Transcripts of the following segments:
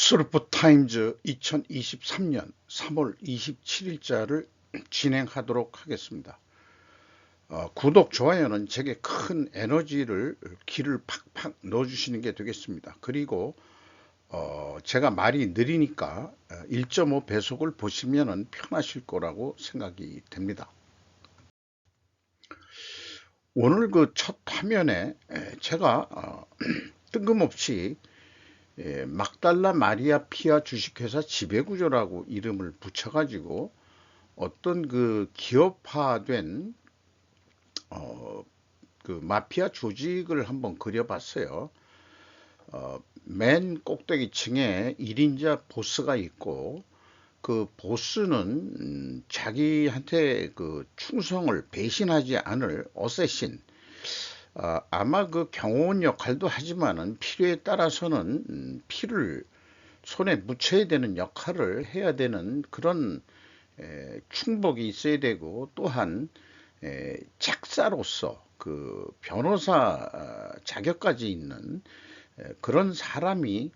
스루프타임즈 2023년 3월 27일자를 진행하도록 하겠습니다. 구독, 좋아요는 제게 큰 에너지를 기를 팍팍 넣어주시는 게 되겠습니다. 그리고 제가 말이 느리니까 1.5 배속을 보시면 편하실 거라고 생각이 됩니다. 오늘 그 첫 화면에 제가 뜬금없이 막달라 마리아 피아 주식회사 지배구조라고 이름을 붙여가지고 어떤 그 기업화된 그 마피아 조직을 한번 그려봤어요. 맨 꼭대기층에 1인자 보스가 있고, 그 보스는 자기한테 그 충성을 배신하지 않을 어쌔신, 아마 그 경호원 역할도 하지만은 필요에 따라서는 피를 손에 묻혀야 되는 역할을 해야 되는 그런 충복이 있어야 되고, 또한 작사로서 그 변호사 자격까지 있는 그런 사람이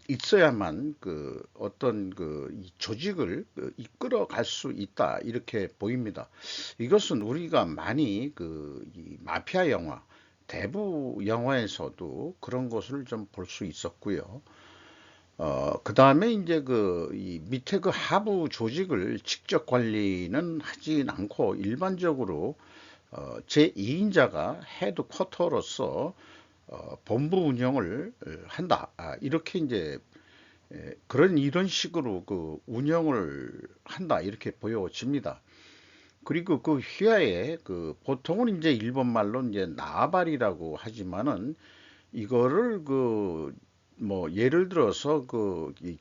있어야만 그 어떤 이 조직을 이끌어 갈 수 있다, 이렇게 보입니다. 이것은 우리가 많이 이 마피아 영화, 대부 영화에서도 그런 것을 좀 볼 수 있었고요. 그 다음에 이제 이 밑에 그 하부 조직을 직접 관리는 하진 않고, 일반적으로 제2인자가 헤드쿼터로서 본부 운영을 한다. 이렇게 이제 이런 식으로 그 운영을 한다, 이렇게 보여집니다. 그리고 그 휘하에 보통은 이제 일본 말로 이제 나발이라고 하지만은, 이거를 뭐 예를 들어서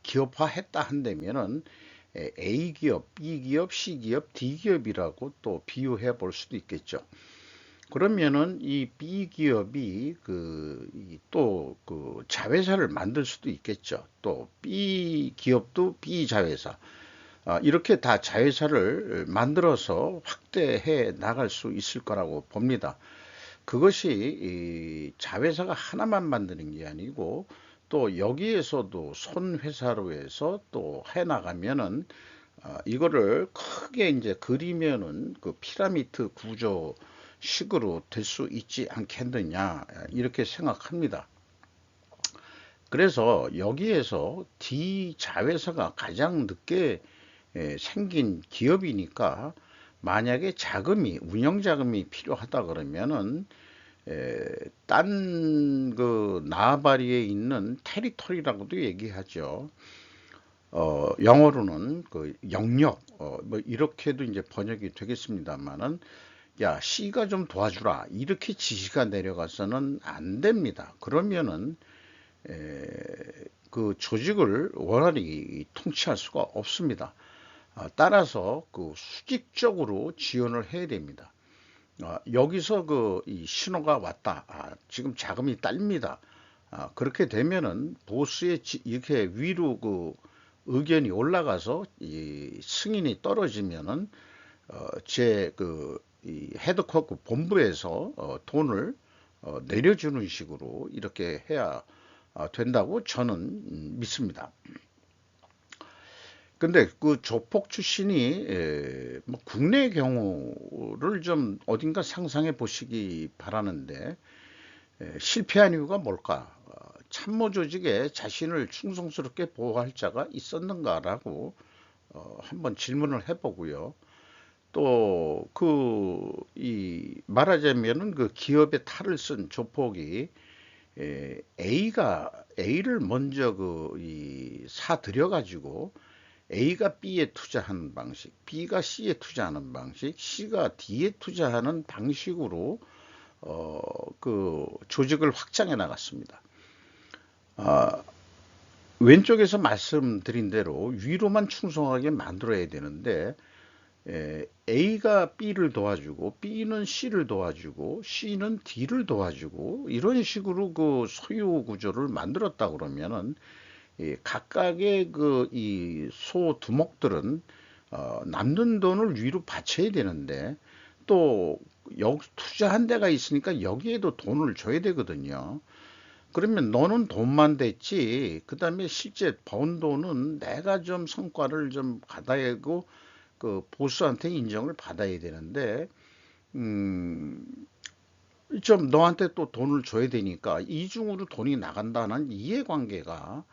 기업화했다 한다면은 A 기업, B 기업, C 기업, D 기업이라고 또 비유해 볼 수도 있겠죠. 그러면은 이 B 기업이 또 자회사를 만들 수도 있겠죠. 또 B 기업도 B 자회사, 이렇게 다 자회사를 만들어서 확대해 나갈 수 있을 거라고 봅니다. 그것이 이 자회사가 하나만 만드는 게 아니고, 또 여기에서도 손회사로 해서 또 해나가면은, 이거를 크게 이제 그리면은 그 피라미드 구조 식으로 될 수 있지 않겠느냐, 이렇게 생각합니다. 그래서 여기에서 D 자회사가 가장 늦게 생긴 기업이니까, 만약에 운영 자금이 필요하다 그러면은 딴 나바리에 있는 테리토리라고도 얘기하죠. 영어로는 영역, 뭐 이렇게도 이제 번역이 되겠습니다만은, 야, C가 좀 도와주라, 이렇게 지시가 내려가서는 안 됩니다. 그러면은 그 조직을 원활히 통치할 수가 없습니다. 따라서 수직적으로 지원을 해야 됩니다. 여기서 이 신호가 왔다. 지금 자금이 딸립니다. 그렇게 되면은 보스의 이렇게 위로 의견이 올라가서 이 승인이 떨어지면은 이 헤드쿼터 본부에서 돈을 내려주는 식으로 이렇게 해야 된다고 저는 믿습니다. 근데 그 조폭 출신이 뭐 국내 경우를 좀 어딘가 상상해 보시기 바라는데, 실패한 이유가 뭘까? 참모 조직에 자신을 충성스럽게 보호할 자가 있었는가라고 한번 질문을 해보고요. 또 말하자면은 그 기업의 탈을 쓴 조폭이 A를 먼저 사들여 가지고, A가 B에 투자하는 방식, B가 C에 투자하는 방식, C가 D에 투자하는 방식으로 조직을 확장해 나갔습니다. 왼쪽에서 말씀드린 대로 위로만 충성하게 만들어야 되는데, A가 B를 도와주고, B는 C를 도와주고, C는 D를 도와주고, 이런 식으로 소유 구조를 만들었다 그러면은, 각각의 이 소두목들은 남는 돈을 위로 바쳐야 되는데, 또 여기 투자한 데가 있으니까 여기에도 돈을 줘야 되거든요. 그러면 너는 돈만 됐지, 그 다음에 실제 번 돈은 내가 좀 성과를 좀 받아야 하고, 그 보스한테 인정을 받아야 되는데, 음, 좀 너한테 또 돈을 줘야 되니까 이중으로 돈이 나간다는 이해관계가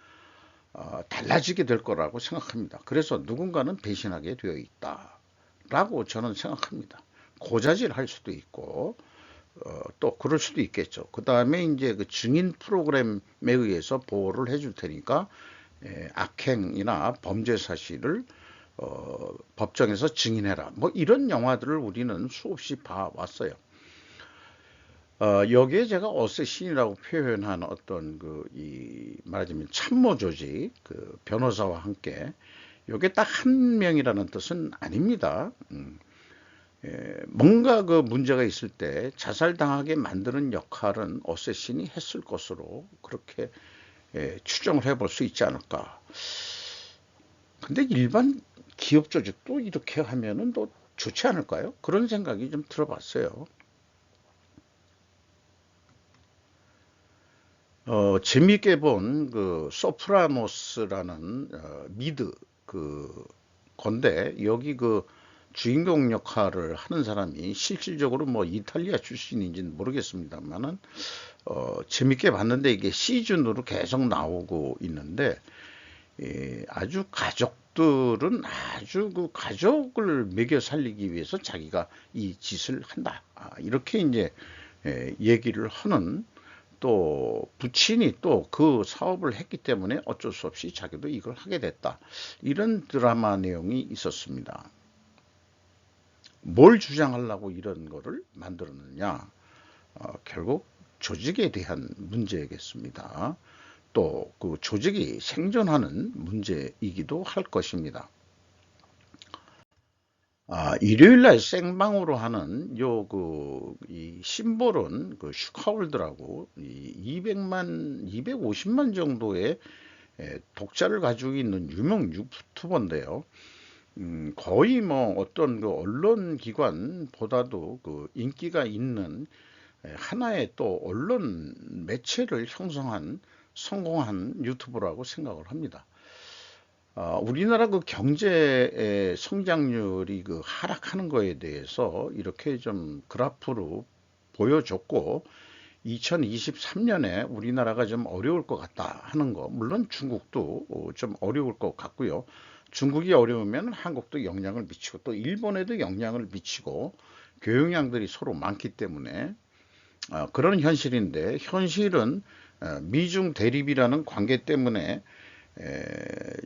달라지게 될 거라고 생각합니다. 그래서 누군가는 배신하게 되어 있다라고 저는 생각합니다. 고자질 할 수도 있고, 또 그럴 수도 있겠죠. 그 다음에 이제 그 증인 프로그램에 의해서 보호를 해줄 테니까 악행이나 범죄 사실을 법정에서 증인해라. 뭐 이런 영화들을 우리는 수없이 봐왔어요. 여기에 제가 어쌔신이라고 표현한 어떤 이 말하자면 참모 조직, 그 변호사와 함께, 이게 딱 한 명이라는 뜻은 아닙니다. 뭔가 그 문제가 있을 때 자살당하게 만드는 역할은 어쌔신이 했을 것으로 그렇게 추정을 해볼 수 있지 않을까. 근데 일반 기업 조직도 이렇게 하면은 또 좋지 않을까요? 그런 생각이 좀 들어봤어요. 재미있게 본 그 소프라노스라는 미드 그 건데, 여기 그 주인공 역할을 하는 사람이 실질적으로 뭐 이탈리아 출신인지는 모르겠습니다만은 재밌게 봤는데, 이게 시즌으로 계속 나오고 있는데, 아주 가족들은 아주 그 가족을 먹여 살리기 위해서 자기가 이 짓을 한다. 이렇게 이제 얘기를 하는, 또 부친이 또 그 사업을 했기 때문에 어쩔 수 없이 자기도 이걸 하게 됐다. 이런 드라마 내용이 있었습니다. 뭘 주장하려고 이런 거를 만들었느냐? 결국 조직에 대한 문제겠습니다. 또 그 조직이 생존하는 문제이기도 할 것입니다. 일요일 날 생방으로 하는 이 심볼은 그 슈카월드라고 이 250만 정도의 독자를 가지고 있는 유명 유튜버인데요. 거의 뭐 어떤 그 언론 기관보다도 그 인기가 있는 하나의 또 언론 매체를 형성한 성공한 유튜버라고 생각을 합니다. 우리나라 그 경제의 성장률이 그 하락하는 거에 대해서 이렇게 좀 그래프로 보여줬고, 2023년에 우리나라가 좀 어려울 것 같다 하는 거, 물론 중국도 좀 어려울 것 같고요. 중국이 어려우면 한국도 영향을 미치고 또 일본에도 영향을 미치고, 교역량들이 서로 많기 때문에 그런 현실인데, 현실은 미중 대립이라는 관계 때문에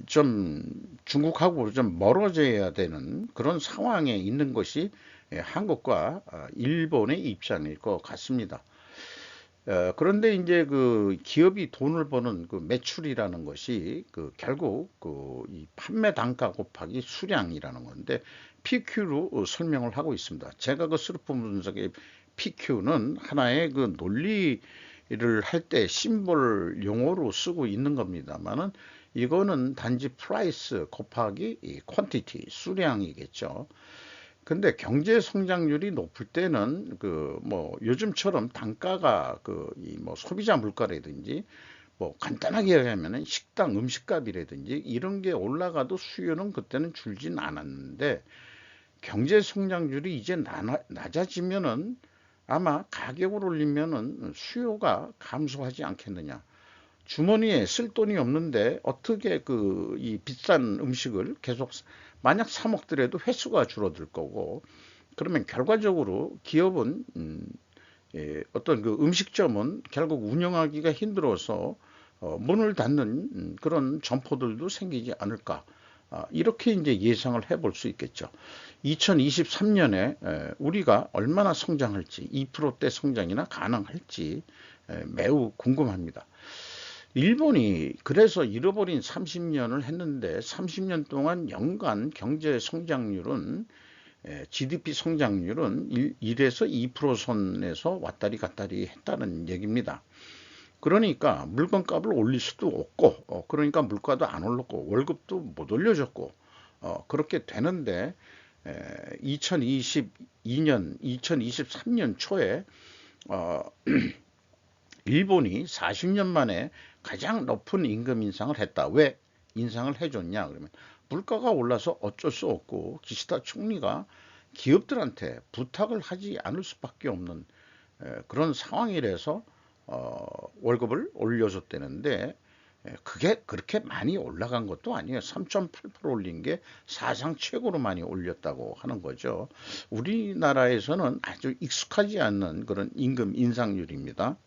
좀 중국하고 좀 멀어져야 되는 그런 상황에 있는 것이 한국과 일본의 입장일 것 같습니다. 그런데 이제 그 기업이 돈을 버는 그 매출이라는 것이 그 결국 그 이 판매 단가 곱하기 수량이라는 건데, PQ로 설명을 하고 있습니다. 제가 그 스루프 분석의 PQ는 하나의 그 논리를 할 때 심볼 용어로 쓰고 있는 겁니다만은, 이거는 단지 프라이스 곱하기 이 퀀티티 수량이겠죠. 근데 경제 성장률이 높을 때는 그 뭐 요즘처럼 단가가 그 이 뭐 소비자 물가라든지, 뭐 간단하게 얘기하면은 식당 음식값이라든지 이런 게 올라가도 수요는 그때는 줄진 않았는데, 경제 성장률이 이제 낮아지면은 아마 가격을 올리면은 수요가 감소하지 않겠느냐. 주머니에 쓸 돈이 없는데 어떻게 그 이 비싼 음식을 계속 만약 사 먹더라도 횟수가 줄어들 거고, 그러면 결과적으로 기업은 어떤 그 음식점은 결국 운영하기가 힘들어서 문을 닫는 그런 점포들도 생기지 않을까. 이렇게 이제 예상을 해볼 수 있겠죠. 2023년에 우리가 얼마나 성장할지, 2%대 성장이나 가능할지 매우 궁금합니다. 일본이 그래서 잃어버린 30년을 했는데, 30년 동안 연간 경제 성장률은 GDP 성장률은 1에서 2% 선에서 왔다리 갔다리 했다는 얘기입니다. 그러니까 물건값을 올릴 수도 없고, 그러니까 물가도 안 올랐고 월급도 못 올려줬고, 그렇게 되는데 2022년, 2023년 초에 일본이 40년 만에 가장 높은 임금 인상을 했다. 왜 인상을 해줬냐? 그러면 물가가 올라서 어쩔 수 없고 기시다 총리가 기업들한테 부탁을 하지 않을 수밖에 없는 그런 상황이라서 월급을 올려줬다는데 그게 그렇게 많이 올라간 것도 아니에요. 3.8% 올린 게 사상 최고로 많이 올렸다고 하는 거죠. 우리나라에서는 아주 익숙하지 않는 그런 임금 인상률입니다.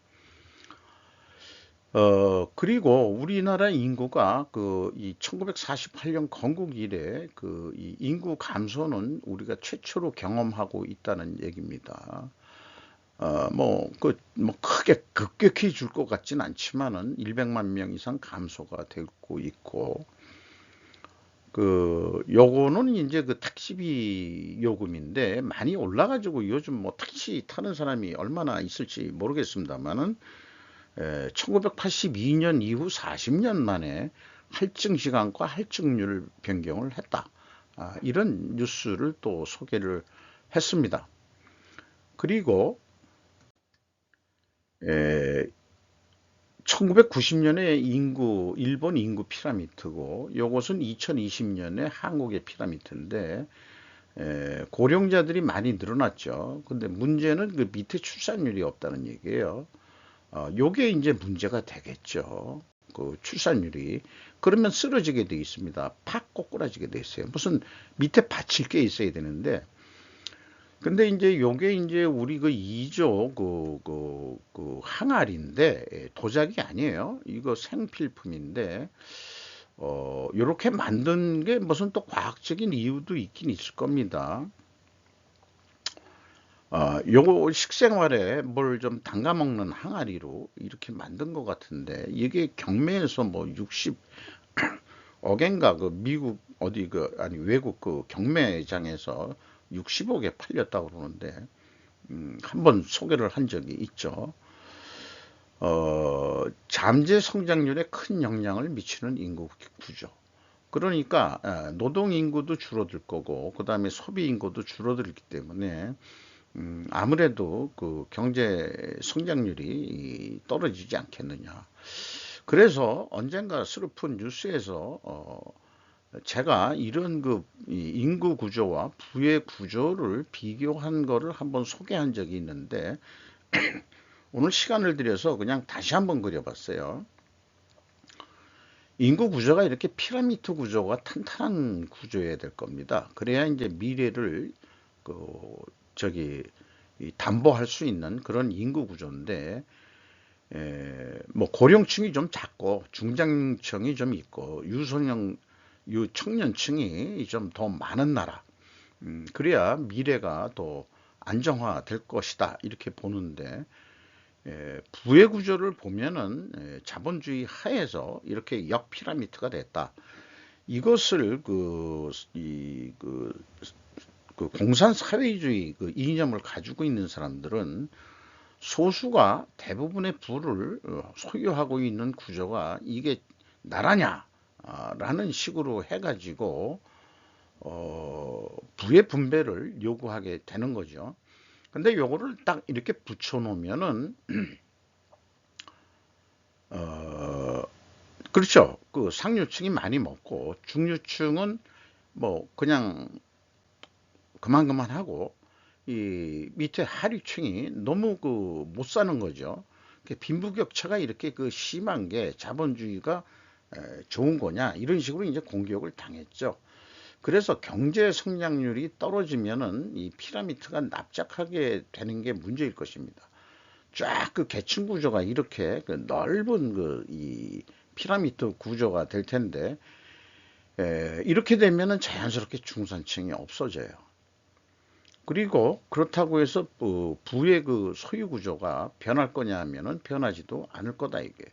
그리고 우리나라 인구가 이 1948년 건국 이래 이 인구 감소는 우리가 최초로 경험하고 있다는 얘기입니다. 뭐 크게 급격히 줄 것 같진 않지만은 100만 명 이상 감소가 되고 있고, 요거는 이제 그 택시비 요금인데 많이 올라가지고 요즘 뭐 택시 타는 사람이 얼마나 있을지 모르겠습니다만은 1982년 이후 40년 만에 할증 시간과 할증률 변경을 했다. 이런 뉴스를 또 소개를 했습니다. 그리고 1990년에 일본 인구 피라미드고, 요것은 2020년에 한국의 피라미드인데, 고령자들이 많이 늘어났죠. 근데 문제는 그 밑에 출산율이 없다는 얘기예요. 요게 이제 문제가 되겠죠. 그 출산율이. 그러면 쓰러지게 돼 있습니다. 팍 꼬꾸라지게 돼 있어요. 무슨 밑에 받칠 게 있어야 되는데, 근데 이제 요게 이제 우리 그 2조 항아리인데 도자기 아니에요. 이거 생필품인데 요렇게 만든 게 무슨 또 과학적인 이유도 있긴 있을 겁니다. 요거 식생활에 뭘 좀 담가 먹는 항아리로 이렇게 만든 것 같은데, 이게 경매에서 뭐 60억인가 그 미국 어디 아니 외국 그 경매장에서 60억에 팔렸다고 그러는데, 한번 소개를 한 적이 있죠. 잠재 성장률에 큰 영향을 미치는 인구 구조. 그러니까 노동 인구도 줄어들 거고, 그 다음에 소비 인구도 줄어들기 때문에 아무래도 그 경제 성장률이 떨어지지 않겠느냐. 그래서 언젠가 슬픈 뉴스에서 제가 이런 이 인구 구조와 부의 구조를 비교한 거를 한번 소개한 적이 있는데, 오늘 시간을 들여서 그냥 다시 한번 그려봤어요. 인구 구조가 이렇게 피라미드 구조가 탄탄한 구조여야 될 겁니다. 그래야 이제 미래를 그 저기 담보할 수 있는 그런 인구 구조인데, 뭐 고령층이 좀 작고 중장층이 좀 있고 유청년층이 좀 더 많은 나라, 그래야 미래가 더 안정화될 것이다 이렇게 보는데, 부의 구조를 보면은 자본주의 하에서 이렇게 역피라미드가 됐다. 이것을 공산사회주의 이념을 가지고 있는 사람들은 소수가 대부분의 부를 소유하고 있는 구조가 이게 나라냐 라는 식으로 해가지고 부의 분배를 요구하게 되는 거죠. 근데 요거를 딱 이렇게 붙여놓으면은 그렇죠. 그 상류층이 많이 먹고 중류층은 뭐 그냥 그만하고, 이 밑에 하류층이 너무 못 사는 거죠. 빈부격차가 이렇게 심한 게 자본주의가 좋은 거냐 이런 식으로 이제 공격을 당했죠. 그래서 경제 성장률이 떨어지면은 이 피라미드가 납작하게 되는 게 문제일 것입니다. 쫙 계층 구조가 이렇게 넓은 이 피라미드 구조가 될 텐데, 이렇게 되면은 자연스럽게 중산층이 없어져요. 그리고 그렇다고 해서 부의 소유 구조가 변할 거냐 하면은 변하지도 않을 거다 이게.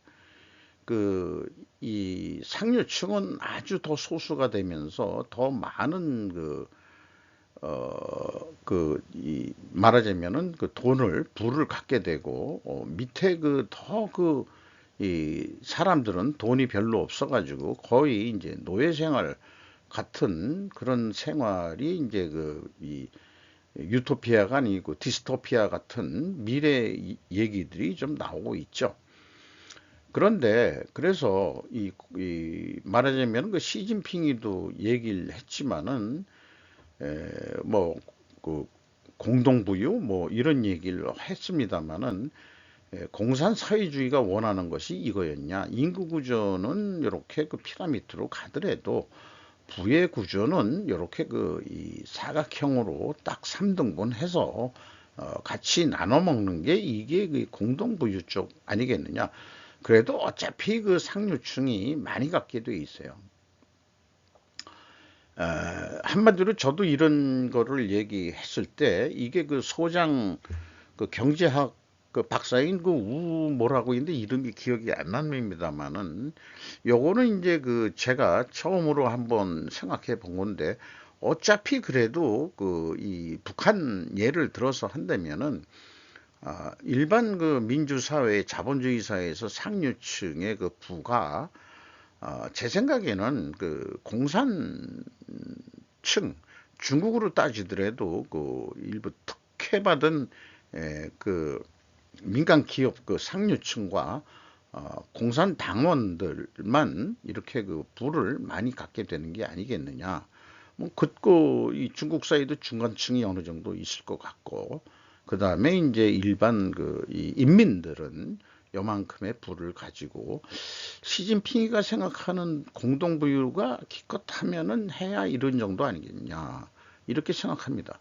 이 상류층은 아주 더 소수가 되면서 더 많은 말하자면은 부를 갖게 되고, 밑에 이 사람들은 돈이 별로 없어가지고 거의 이제 노예 생활 같은 그런 생활이 이제 유토피아가 아니고 디스토피아 같은 미래 얘기들이 좀 나오고 있죠. 그런데 그래서 이 말하자면 그 시진핑이도 얘기를 했지만은 뭐그 공동부유 뭐 이런 얘기를 했습니다마는 공산사회주의가 원하는 것이 이거였냐? 인구 구조는 이렇게 그 피라미드로 가더라도 부의 구조는 이렇게 그 이 사각형으로 딱 3등분 해서 같이 나눠 먹는 게 이게 그 공동부유 쪽 아니겠느냐? 그래도 어차피 그 상류층이 많이 갖게 돼 있어요. 한마디로 저도 이런 거를 얘기했을 때 이게 그 소장 그 경제학 그 박사인 그 우 뭐라고 있는데 이름이 기억이 안 납니다만은 요거는 이제 그 제가 처음으로 한번 생각해 본 건데 어차피 그래도 그 이 북한 예를 들어서 한다면은 일반 그 민주사회 자본주의 사회에서 상류층의 그 부가 제 생각에는 그 공산층 중국으로 따지더라도 그 일부 특혜받은 그 민간 기업 그 상류층과 공산 당원들만 이렇게 그 부를 많이 갖게 되는 게 아니겠느냐. 뭐 그거 이 중국 사이도 중간층이 어느 정도 있을 것 같고 그 다음에 이제 일반 그 이 인민들은 요만큼의 부를 가지고 시진핑이가 생각하는 공동부유가 기껏하면은 해야 이런 정도 아니겠냐 이렇게 생각합니다.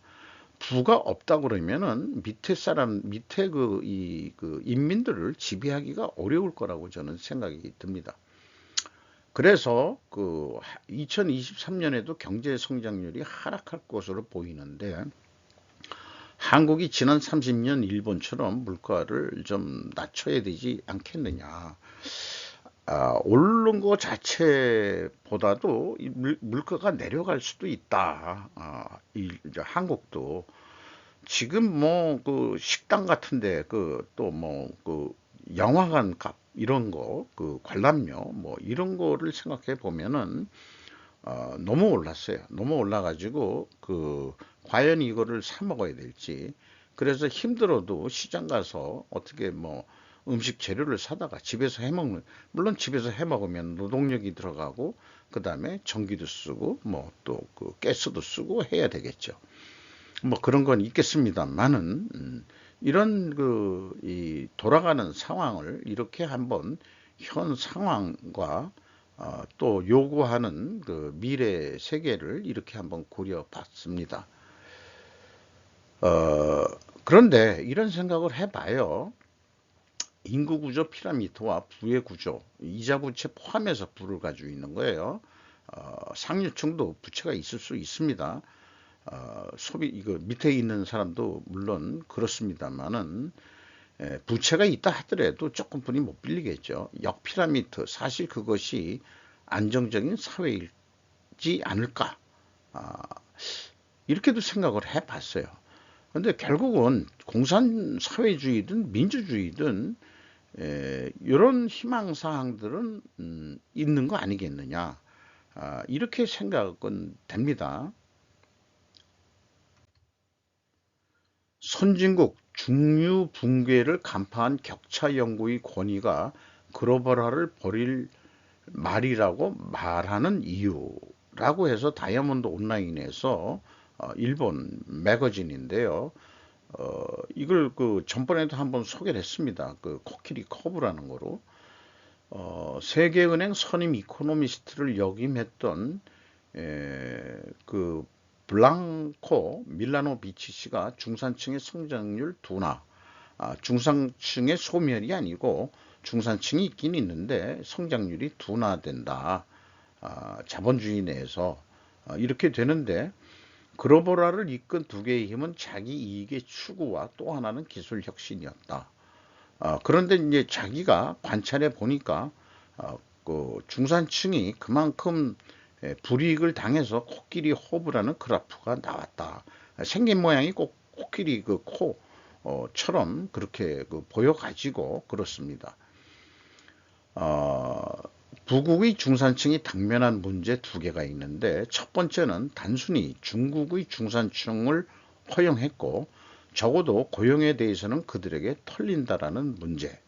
부가 없다 그러면은 밑에 사람 밑에 그 인민들을 지배하기가 어려울 거라고 저는 생각이 듭니다. 그래서 그 2023년에도 경제 성장률이 하락할 것으로 보이는데 한국이 지난 30년 일본처럼 물가를 좀 낮춰야 되지 않겠느냐. 오른 거 자체보다도 이 물가가 내려갈 수도 있다. 이제 한국도 지금 뭐 그 식당 같은데 그 또 뭐 그 영화관 값 이런 거 그 관람료 뭐 이런 거를 생각해 보면은 너무 올랐어요. 너무 올라가지고 그 과연 이거를 사 먹어야 될지 그래서 힘들어도 시장 가서 어떻게 뭐 음식 재료를 사다가 집에서 해 먹는 물론 집에서 해 먹으면 노동력이 들어가고 그 다음에 전기도 쓰고 뭐 또 그 가스도 쓰고 해야 되겠죠. 뭐 그런 건 있겠습니다만은 이런 그 이 돌아가는 상황을 이렇게 한번 현 상황과 또 요구하는 그 미래 세계를 이렇게 한번 고려 봤습니다. 그런데 이런 생각을 해봐요. 인구 구조 피라미드와 부의 구조, 이자 부채 포함해서 부를 가지고 있는 거예요. 상류층도 부채가 있을 수 있습니다. 소비 이거 밑에 있는 사람도 물론 그렇습니다만은 부채가 있다 하더라도 조금뿐이 못 빌리겠죠. 역피라미드 사실 그것이 안정적인 사회이지 않을까 이렇게도 생각을 해봤어요. 근데 결국은 공산 사회주의든 민주주의든 이런 희망사항들은 있는 거 아니겠느냐 이렇게 생각은 됩니다. 선진국 중류 붕괴를 간파한 격차 연구의 권위가 글로벌화를 벌일 말이라고 말하는 이유라고 해서 다이아몬드 온라인에서 일본 매거진인데요. 이걸 그 전번에도 한번 소개를 했습니다. 그 코끼리 커브라는 거로 세계은행 선임 이코노미스트를 역임했던 그 블랑코 밀라노비치 씨가 중산층의 성장률 둔화, 중산층의 소멸이 아니고 중산층이 있긴 있는데 성장률이 둔화된다. 자본주의 내에서 이렇게 되는데 글로벌화를 이끈 두 개의 힘은 자기 이익의 추구와 또 하나는 기술 혁신이었다. 그런데 이제 자기가 관찰해 보니까 그 중산층이 그만큼 불이익을 당해서 코끼리 호브라는 그래프가 나왔다. 생긴 모양이 꼭 코끼리 그 코처럼 그렇게 그 보여가지고 그렇습니다. 부국의 중산층이 당면한 문제 두 개가 있는데 첫 번째는 단순히 중국의 중산층을 허용했고 적어도 고용에 대해서는 그들에게 털린다라는 문제.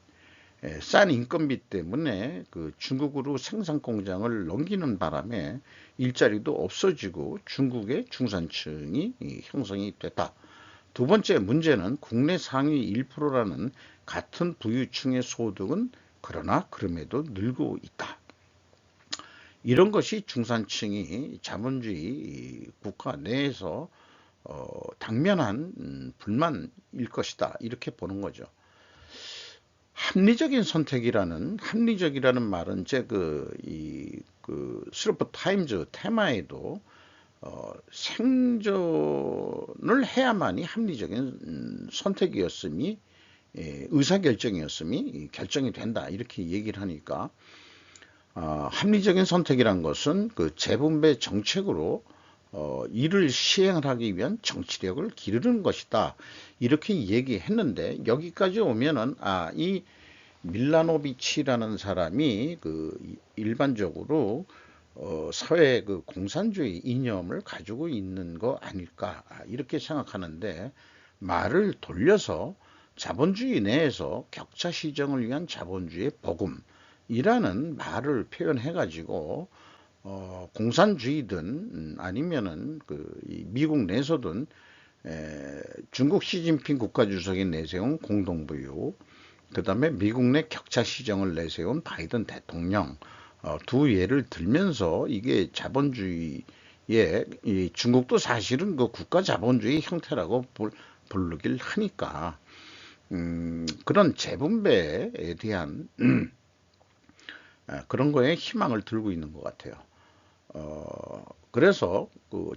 싼 인건비 때문에 그 중국으로 생산 공장을 넘기는 바람에 일자리도 없어지고 중국의 중산층이 형성이 됐다. 두 번째 문제는 국내 상위 1%라는 같은 부유층의 소득은 그러나 그럼에도 늘고 있다. 이런 것이 중산층이 자본주의 국가 내에서 당면한 불만일 것이다. 이렇게 보는 거죠. 합리적이라는 말은 스루프 타임즈 테마에도 생존을 해야만이 합리적인 선택이었음이 의사결정이었음이 결정이 된다 이렇게 얘기를 하니까 합리적인 선택이란 것은 그 재분배 정책으로 이를 시행을 하기 위한 정치력을 기르는 것이다 이렇게 얘기했는데 여기까지 오면은 이 밀라노비치라는 사람이 그 일반적으로 사회 그 공산주의 이념을 가지고 있는 거 아닐까 이렇게 생각하는데 말을 돌려서 자본주의 내에서 격차 시정을 위한 자본주의 복음이라는 말을 표현해 가지고 공산주의든 아니면은 미국 내에서든 중국 시진핑 국가주석이 내세운 공동부유 그 다음에 미국 내 격차 시정을 내세운 바이든 대통령 두 예를 들면서 이게 자본주의의 중국도 사실은 그 국가 자본주의 형태라고 부르길 하니까 그런 재분배에 대한 그런 거에 희망을 들고 있는 것 같아요. 그래서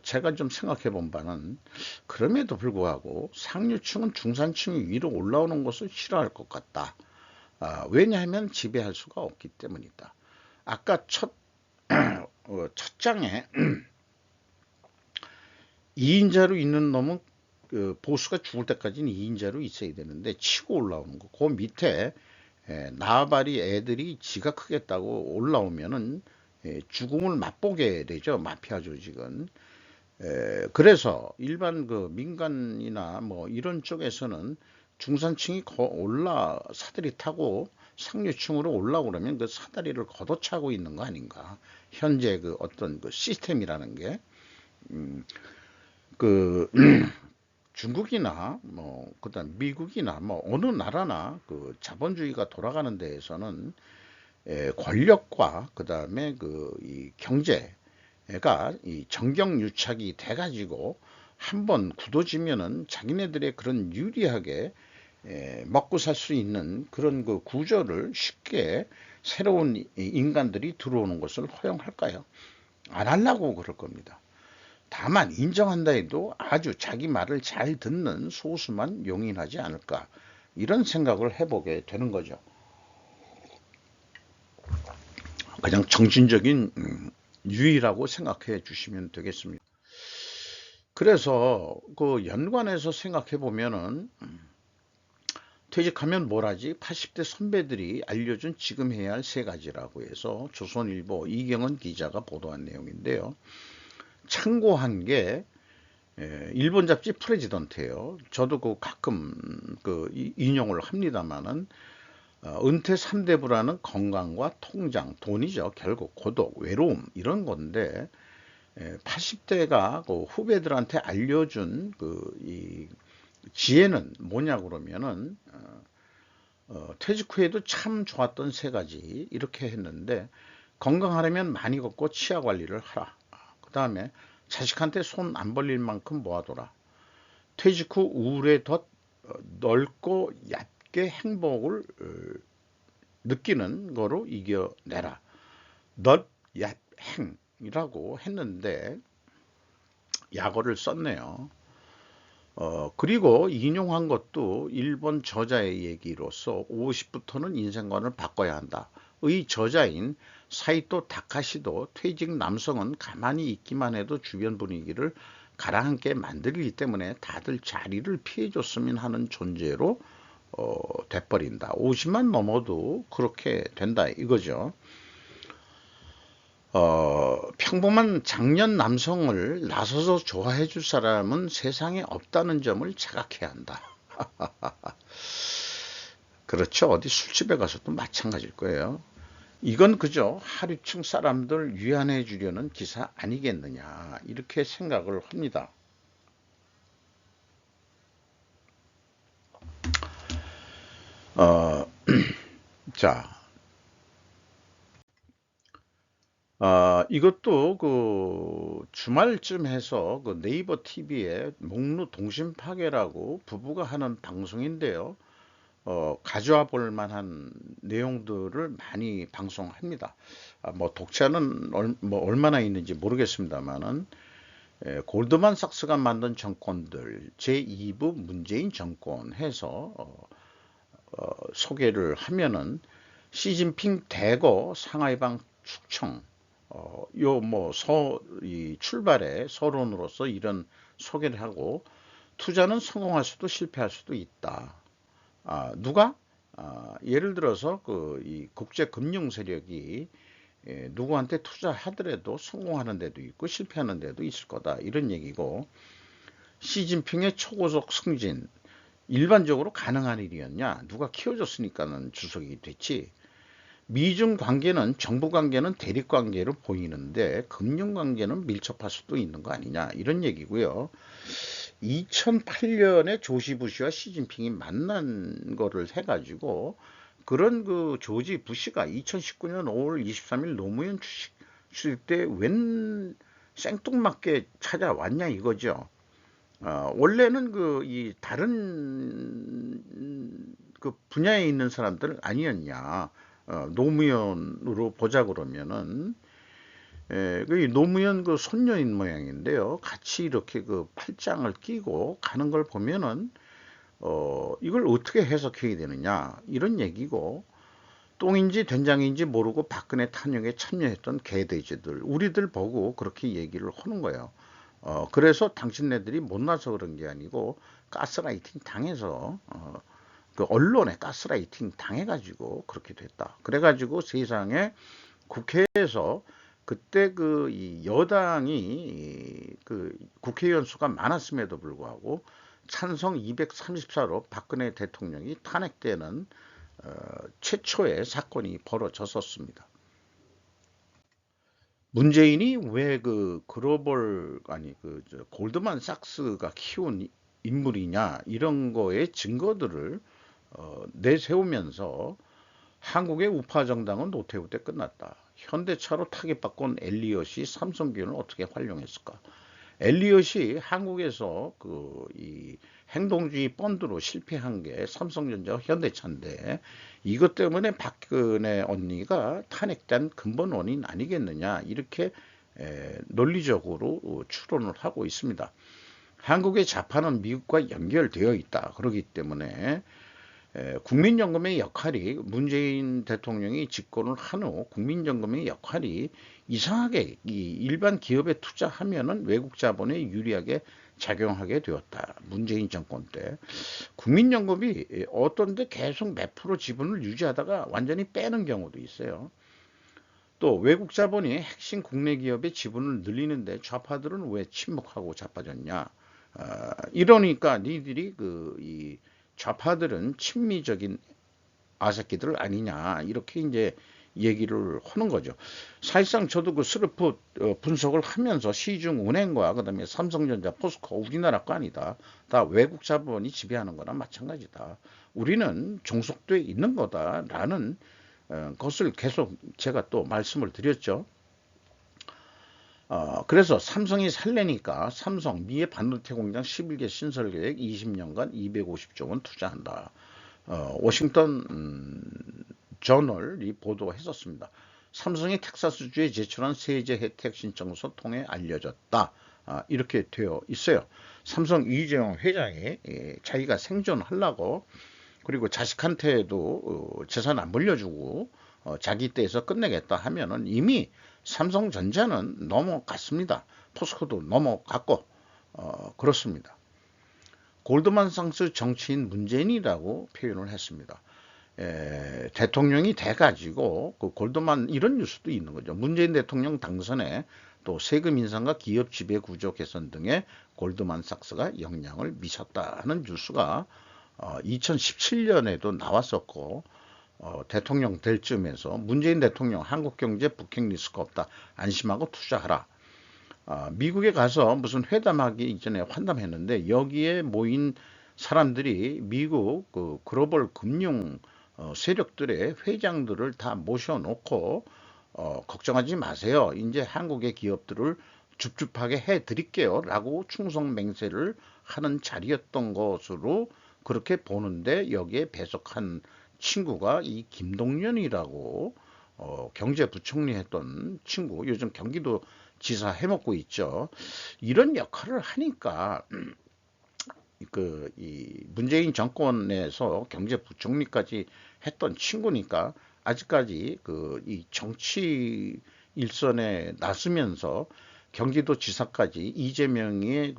제가 좀 생각해 본 바는 그럼에도 불구하고 상류층은 중산층이 위로 올라오는 것을 싫어할 것 같다. 왜냐하면 지배할 수가 없기 때문이다. 아까 첫 장에 2인자로 있는 놈은 보수가 죽을 때까지는 2인자로 있어야 되는데 치고 올라오는 거. 그 밑에 나발이 애들이 지가 크겠다고 올라오면은 죽음을 맛보게 되죠. 마피아 조직은. 그래서 일반 그 민간이나 뭐 이런 쪽에서는 중산층이 사다리 타고 상류층으로 올라오려면 그 사다리를 걷어차고 있는 거 아닌가. 현재 그 어떤 그 시스템이라는 게 중국이나 뭐 그다음 미국이나 뭐 어느 나라나 그 자본주의가 돌아가는 데에서는 권력과 그다음에 이 경제가 이 정경유착이 돼 가지고 한번 굳어지면은 자기네들의 그런 유리하게 먹고 살 수 있는 그런 그 구조를 쉽게 새로운 인간들이 들어오는 것을 허용할까요? 안 하려고 그럴 겁니다. 다만 인정한다 해도 아주 자기 말을 잘 듣는 소수만 용인하지 않을까 이런 생각을 해보게 되는 거죠. 그냥 정신적인 유의라고 생각해 주시면 되겠습니다. 그래서 그 연관해서 생각해 보면은 퇴직하면 뭘 하지? 80대 선배들이 알려준 지금 해야 할 세 가지라고 해서 조선일보 이경은 기자가 보도한 내용인데요. 참고한 게 일본 잡지 프레지던트예요. 저도 가끔 인용을 합니다만은 은퇴 3대부라는 건강과 통장, 돈이죠. 결국 고독, 외로움 이런 건데 80대가 후배들한테 알려준 이 지혜는 뭐냐 그러면은 퇴직 후에도 참 좋았던 세 가지 이렇게 했는데 건강하려면 많이 걷고 치아 관리를 하라. 그 다음에 자식한테 손 안 벌릴 만큼 모아둬라. 퇴직 후 우울에 더 넓고 얕게 행복을 느끼는 거로 이겨내라. 넓, 얕, 행이라고 했는데 약어를 썼네요. 그리고 인용한 것도 일본 저자의 얘기로서 50부터는 인생관을 바꿔야 한다. 의 저자인 사이토 다카시도 퇴직 남성은 가만히 있기만 해도 주변 분위기를 가라앉게 만들기 때문에 다들 자리를 피해줬으면 하는 존재로 돼버린다. 50만 넘어도 그렇게 된다 이거죠. 평범한 장년 남성을 나서서 좋아해 줄 사람은 세상에 없다는 점을 자각해야 한다. 그렇죠. 어디 술집에 가서도 마찬가지일 거예요. 이건 그저 하류층 사람들 위안해 주려는 기사 아니겠느냐, 이렇게 생각을 합니다. 어, 자, 이것도 그 주말쯤 해서 그 네이버 TV에 목루 동심 파괴라고 부부가 하는 방송인데요. 가져와 볼 만한 내용들을 많이 방송합니다. 뭐 독자는 뭐 얼마나 있는지 모르겠습니다만은, 골드만삭스가 만든 정권들 제2부 문재인 정권 해서 소개를 하면은 시진핑 대거 상하이방 축청, 요 뭐 이 출발의 서론으로서 이런 소개를 하고, 투자는 성공할 수도 실패할 수도 있다. 누가? 예를 들어서 그 이 국제 금융 세력이 누구한테 투자하더라도 성공하는 데도 있고 실패하는 데도 있을 거다, 이런 얘기고, 시진핑의 초고속 승진 일반적으로 가능한 일이었냐? 누가 키워줬으니까는 주석이 됐지. 미중 관계는, 정부 관계는 대립 관계로 보이는데 금융 관계는 밀접할 수도 있는 거 아니냐, 이런 얘기고요. 2008년에 조지 부시와 시진핑이 만난 거를 해가지고, 그런 그 조지 부시가 2019년 5월 23일 노무현 주식 때 웬 생뚱맞게 찾아왔냐 이거죠. 원래는 그 이 다른 그 분야에 있는 사람들 아니었냐. 노무현으로 보자 그러면은, 그 노무현 그 손녀인 모양인데요. 같이 이렇게 그 팔짱을 끼고 가는 걸 보면은, 이걸 어떻게 해석해야 되느냐, 이런 얘기고, 똥인지 된장인지 모르고 박근혜 탄핵에 참여했던 개돼지들, 우리들 보고 그렇게 얘기를 하는 거예요. 그래서 당신네들이 못나서 그런 게 아니고 가스라이팅 당해서, 그 언론에 가스라이팅 당해가지고 그렇게 됐다. 그래가지고 세상에 국회에서 그때 그 이 여당이 그 국회의원 수가 많았음에도 불구하고 찬성 234로 박근혜 대통령이 탄핵되는 최초의 사건이 벌어졌었습니다. 문재인이 왜 그 글로벌, 아니 골드만삭스가 키운 인물이냐, 이런 거에 증거들을 내세우면서 한국의 우파 정당은 노태우 때 끝났다. 현대차로 타겟바꾼 엘리엇이 삼성기업을 어떻게 활용했을까? 엘리엇이 한국에서 그 이 행동주의 펀드로 실패한 게 삼성전자, 현대차인데, 이것 때문에 박근혜 언니가 탄핵된 근본 원인 아니겠느냐, 이렇게 논리적으로 추론을 하고 있습니다. 한국의 좌파는 미국과 연결되어 있다. 그렇기 때문에 국민연금의 역할이, 문재인 대통령이 집권을 한 후 국민연금의 역할이 이상하게 이 일반 기업에 투자하면은 외국 자본에 유리하게 작용하게 되었다. 문재인 정권 때 국민연금이 어떤 데 계속 몇 프로 지분을 유지하다가 완전히 빼는 경우도 있어요. 또 외국 자본이 핵심 국내 기업의 지분을 늘리는데 좌파들은 왜 침묵하고 자빠졌냐? 이러니까 니들이 그 이 좌파들은 친미적인 아새끼들 아니냐, 이렇게 이제 얘기를 하는 거죠. 사실상 저도 그 스르프 분석을 하면서 시중은행과 그다음에 삼성전자, 포스코, 우리나라 거 아니다, 다 외국 자본이 지배하는 거나 마찬가지다. 우리는 종속돼 있는 거다라는 것을 계속 제가 또 말씀을 드렸죠. 그래서 삼성이 살래니까 삼성 미래 반도체 공장 11개 신설 계획 20년간 250조 원 투자한다. 워싱턴 저널이 보도했었습니다. 삼성이 텍사스주에 제출한 세제 혜택 신청서 통해 알려졌다. 이렇게 되어 있어요. 삼성 이재용 회장이 자기가 생존하려고, 그리고 자식한테도 재산 안 물려주고 자기 떼에서 끝내겠다 하면은 이미 삼성전자는 넘어갔습니다. 포스코도 넘어갔고, 그렇습니다. 골드만삭스 정치인 문재인이라고 표현을 했습니다. 대통령이 돼가지고 그 골드만 이런 뉴스도 있는 거죠. 문재인 대통령 당선에 또 세금 인상과 기업 지배 구조 개선 등의 골드만삭스가 영향을 미쳤다는 뉴스가 2017년에도 나왔었고 대통령 될 쯤에서 문재인 대통령 한국 경제 북핵 리스크 없다. 안심하고 투자하라. 미국에 가서 무슨 회담하기 이전에 환담했는데 여기에 모인 사람들이 미국 그 글로벌 금융 세력들의 회장들을 다 모셔놓고 걱정하지 마세요. 이제 한국의 기업들을 줍줍하게 해드릴게요. 라고 충성 맹세를 하는 자리였던 것으로 그렇게 보는데 여기에 배석한 친구가 이 김동연이라고 경제부총리 했던 친구, 요즘 경기도 지사 해먹고 있죠. 이런 역할을 하니까 이 문재인 정권에서 경제부총리까지 했던 친구니까 아직까지 이 정치 일선에 나서면서 경기도 지사까지 이재명의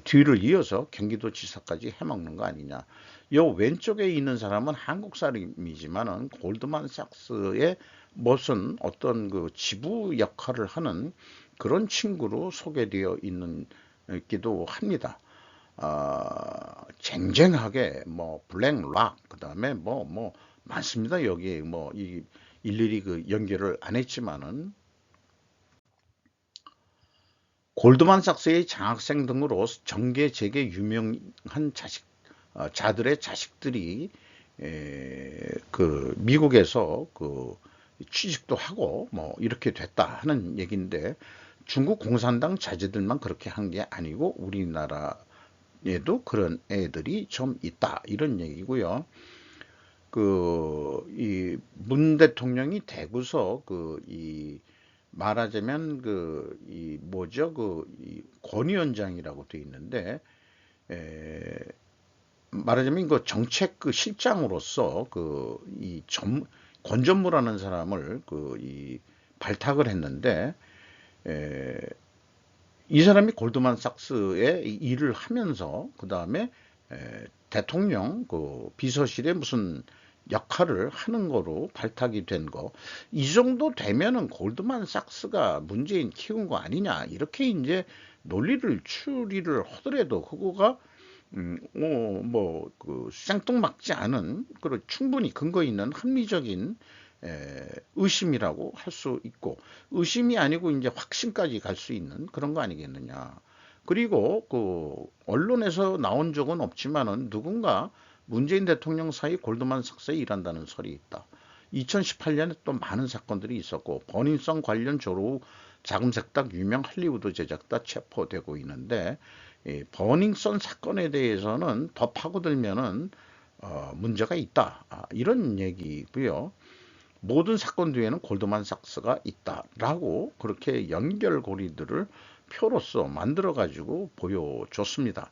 뒤를 이어서 경기도 지사까지 해먹는 거 아니냐. 요 왼쪽에 있는 사람은 한국 사람이지만은 골드만삭스의 무슨 어떤 그 지부 역할을 하는 그런 친구로 소개되어 있는 기도 합니다. 쟁쟁하게 뭐 블랙락 그다음에 뭐 많습니다. 여기에 뭐 일일이 그 연결을 안 했지만은 골드만삭스의 장학생 등으로 정계 재계 유명한 자들의 자식들이 그 미국에서 그 취직도 하고 뭐 이렇게 됐다 하는 얘기인데 중국 공산당 자제들만 그렇게 한 게 아니고 우리나라에도 그런 애들이 좀 있다 이런 얘기고요. 이 문 대통령이 되고서 말하자면 이 뭐죠 이 권위원장이라고 돼 있는데 말하자면 그 정책 그 실장으로서 권전무라는 사람을 이 발탁을 했는데 이 사람이 골드만삭스의 일을 하면서 그 다음에 대통령 비서실에 무슨 역할을 하는 거로 발탁이 된 거. 이 정도 되면은 골드만삭스가 문재인 키운 거 아니냐. 이렇게 이제 논리를 추리를 하더라도 그거가 생뚱맞지 않은 그런 충분히 근거 있는 합리적인 의심이라고 할 수 있고 의심이 아니고 이제 확신까지 갈 수 있는 그런 거 아니겠느냐. 그리고 언론에서 나온 적은 없지만은 누군가 문재인 대통령 사이 골드만삭스에 일한다는 설이 있다. 2018년에 또 많은 사건들이 있었고 버닝썬 관련 조로 자금세탁 유명 할리우드 제작자 체포되고 있는데 버닝썬 사건에 대해서는 더 파고들면은 문제가 있다. 이런 얘기고요. 모든 사건 뒤에는 골드만삭스가 있다라고 그렇게 연결고리들을 표로서 만들어 가지고 보여줬습니다.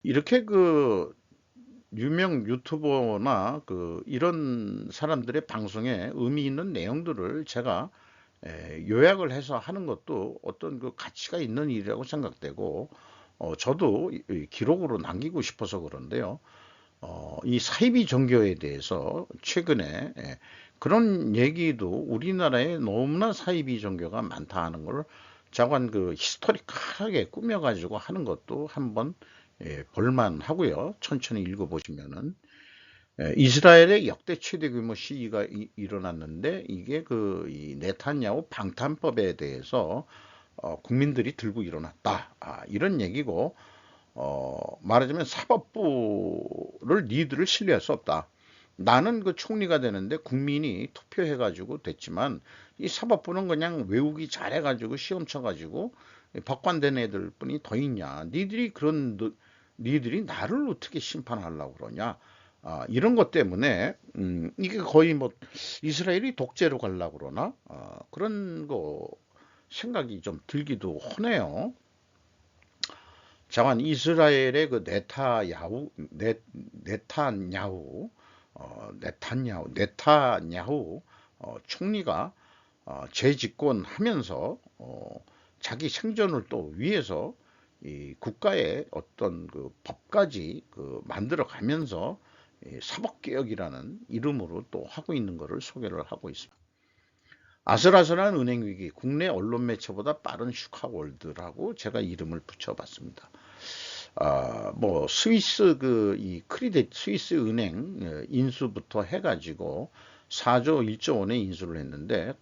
이렇게 유명 유튜버나 이런 사람들의 방송에 의미 있는 내용들을 제가 요약을 해서 하는 것도 어떤 가치가 있는 일이라고 생각되고 저도 기록으로 남기고 싶어서 그런데요. 이 사이비 종교에 대해서 최근에 그런 얘기도 우리나라에 너무나 사이비 종교가 많다 하는 걸 자관 히스토리컬하게 꾸며가지고 하는 것도 한번 볼만 하고요. 천천히 읽어보시면은 이스라엘의 역대 최대 규모 시위가 일어났는데 이게 이 네탄야후 방탄법에 대해서 국민들이 들고 일어났다. 이런 얘기고 말하자면 사법부를 니들을 신뢰할 수 없다. 나는 총리가 되는데 국민이 투표해가지고 됐지만 이 사법부는 그냥 외우기 잘해가지고 시험 쳐가지고 법관된 애들 뿐이 더 있냐. 니들이 나를 어떻게 심판하려고 그러냐. 이런 것 때문에 이게 거의 뭐 이스라엘이 독재로 가려고 그러나 그런 거 생각이 좀 들기도 하네요. 자관 이스라엘의 네타냐후 총리가 재집권하면서 자기 생존을 또 위해서 이 국가의 어떤 그 법까지 그 만들어 가면서 사법개혁이라는 이름으로 또 하고 있는 것을 소개를 하고 있습니다. 아슬아슬한 은행 위기, 국내 언론 매체보다 빠른 슈카월드라고 제가 이름을 붙여봤습니다. 뭐 스위스 이 크리딧 스위스 은행 인수부터 해가지고 4조 1조 원의 인수를 했는데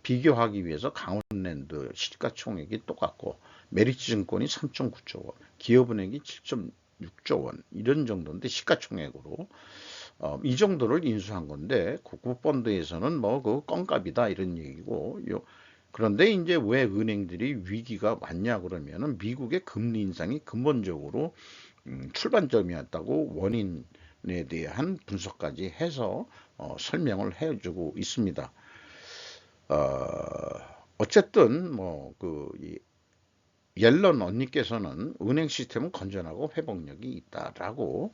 비교하기 위해서 강원랜드 시가총액이 똑같고 메리츠증권이 3.9조 원, 기업은행이 7.6조 원 이런 정도인데 시가총액으로 이 정도를 인수한 건데 국부펀드에서는 뭐 그 껌값이다 이런 얘기고 그런데 이제 왜 은행들이 위기가 왔냐 그러면은 미국의 금리 인상이 근본적으로 출발점이었다고 원인에 대한 분석까지 해서 설명을 해주고 있습니다. 어쨌든 옐런 언니께서는 은행 시스템은 건전하고 회복력이 있다라고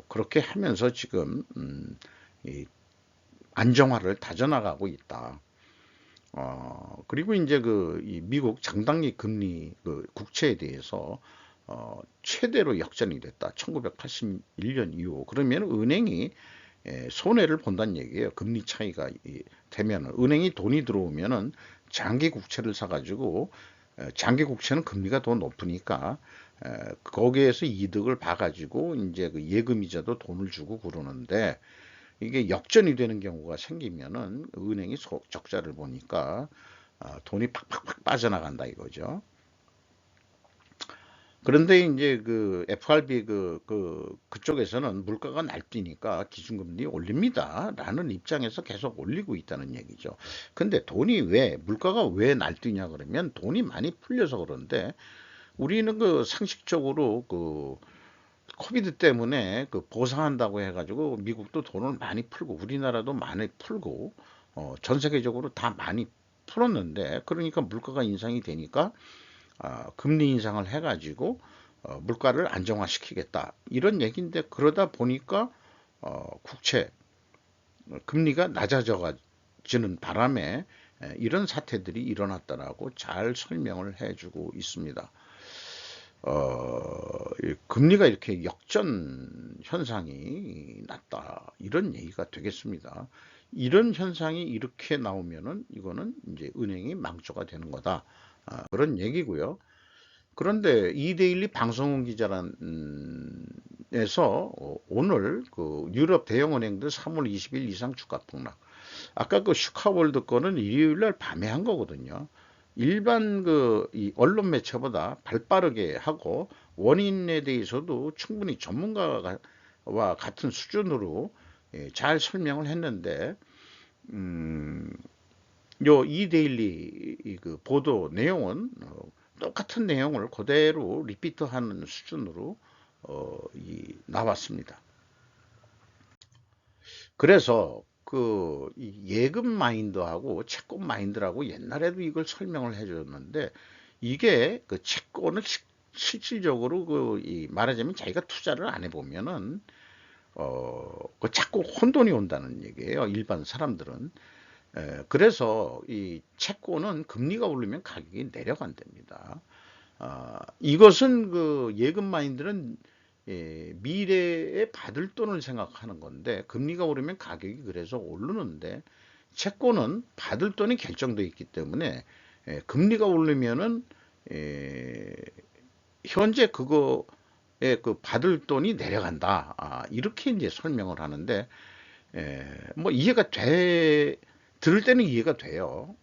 그렇게 하면서 지금 이 안정화를 다져나가고 있다. 그리고 이제 이 미국 장단기 금리 국채에 대해서 최대로 역전이 됐다. 1981년 이후. 그러면 은행이 손해를 본다는 얘기예요. 금리 차이가 되면은 은행이 돈이 들어오면은 장기 국채를 사가지고 장기 국채는 금리가 더 높으니까 거기에서 이득을 봐가지고 이제 그 예금이자도 돈을 주고 그러는데 이게 역전이 되는 경우가 생기면은 은행이 적자를 보니까 돈이 팍팍팍 빠져나간다 이거죠. 그런데 이제 그 FRB 그쪽에서는 물가가 날뛰니까 기준금리 올립니다. 라는 입장에서 계속 올리고 있다는 얘기죠. 근데 물가가 왜 날뛰냐 그러면 돈이 많이 풀려서 그런데 우리는 그 상식적으로 코비드 때문에 보상한다고 해가지고 미국도 돈을 많이 풀고 우리나라도 많이 풀고 전 세계적으로 다 많이 풀었는데 그러니까 물가가 인상이 되니까 금리 인상을 해가지고 물가를 안정화시키겠다 이런 얘기인데 그러다 보니까 국채 금리가 낮아져지는 바람에 이런 사태들이 일어났다라고 잘 설명을 해주고 있습니다. 금리가 이렇게 역전 현상이 났다 이런 얘기가 되겠습니다. 이런 현상이 이렇게 나오면은 이거는 이제 은행이 망조가 되는 거다 그런 얘기고요. 그런데 이데일리 방송은 기자란 에서 오늘 유럽 대형 은행들 3월 20일 이상 주가 폭락. 아까 슈카월드 거는 일요일 날 밤에 한 거거든요. 일반 이 언론 매체보다 발빠르게 하고 원인에 대해서도 충분히 전문가와 같은 수준으로 잘 설명을 했는데 요 이데일리 보도 내용은 똑같은 내용을 그대로 리피트하는 수준으로 나왔습니다. 그래서 이 예금 마인드하고 채권 마인드라고 옛날에도 이걸 설명을 해줬는데 이게 채권을 실질적으로 말하자면 자기가 투자를 안 해보면은 자꾸 혼돈이 온다는 얘기예요. 일반 사람들은. 그래서 이 채권은 금리가 오르면 가격이 내려간답니다. 이것은 예금 마인드는 미래에 받을 돈을 생각하는 건데 금리가 오르면 가격이 그래서 오르는데 채권은 받을 돈이 결정되어 있기 때문에 금리가 오르면은 현재 그거에 받을 돈이 내려간다. 이렇게 이제 설명을 하는데 뭐 들을 때는 이해가 돼요.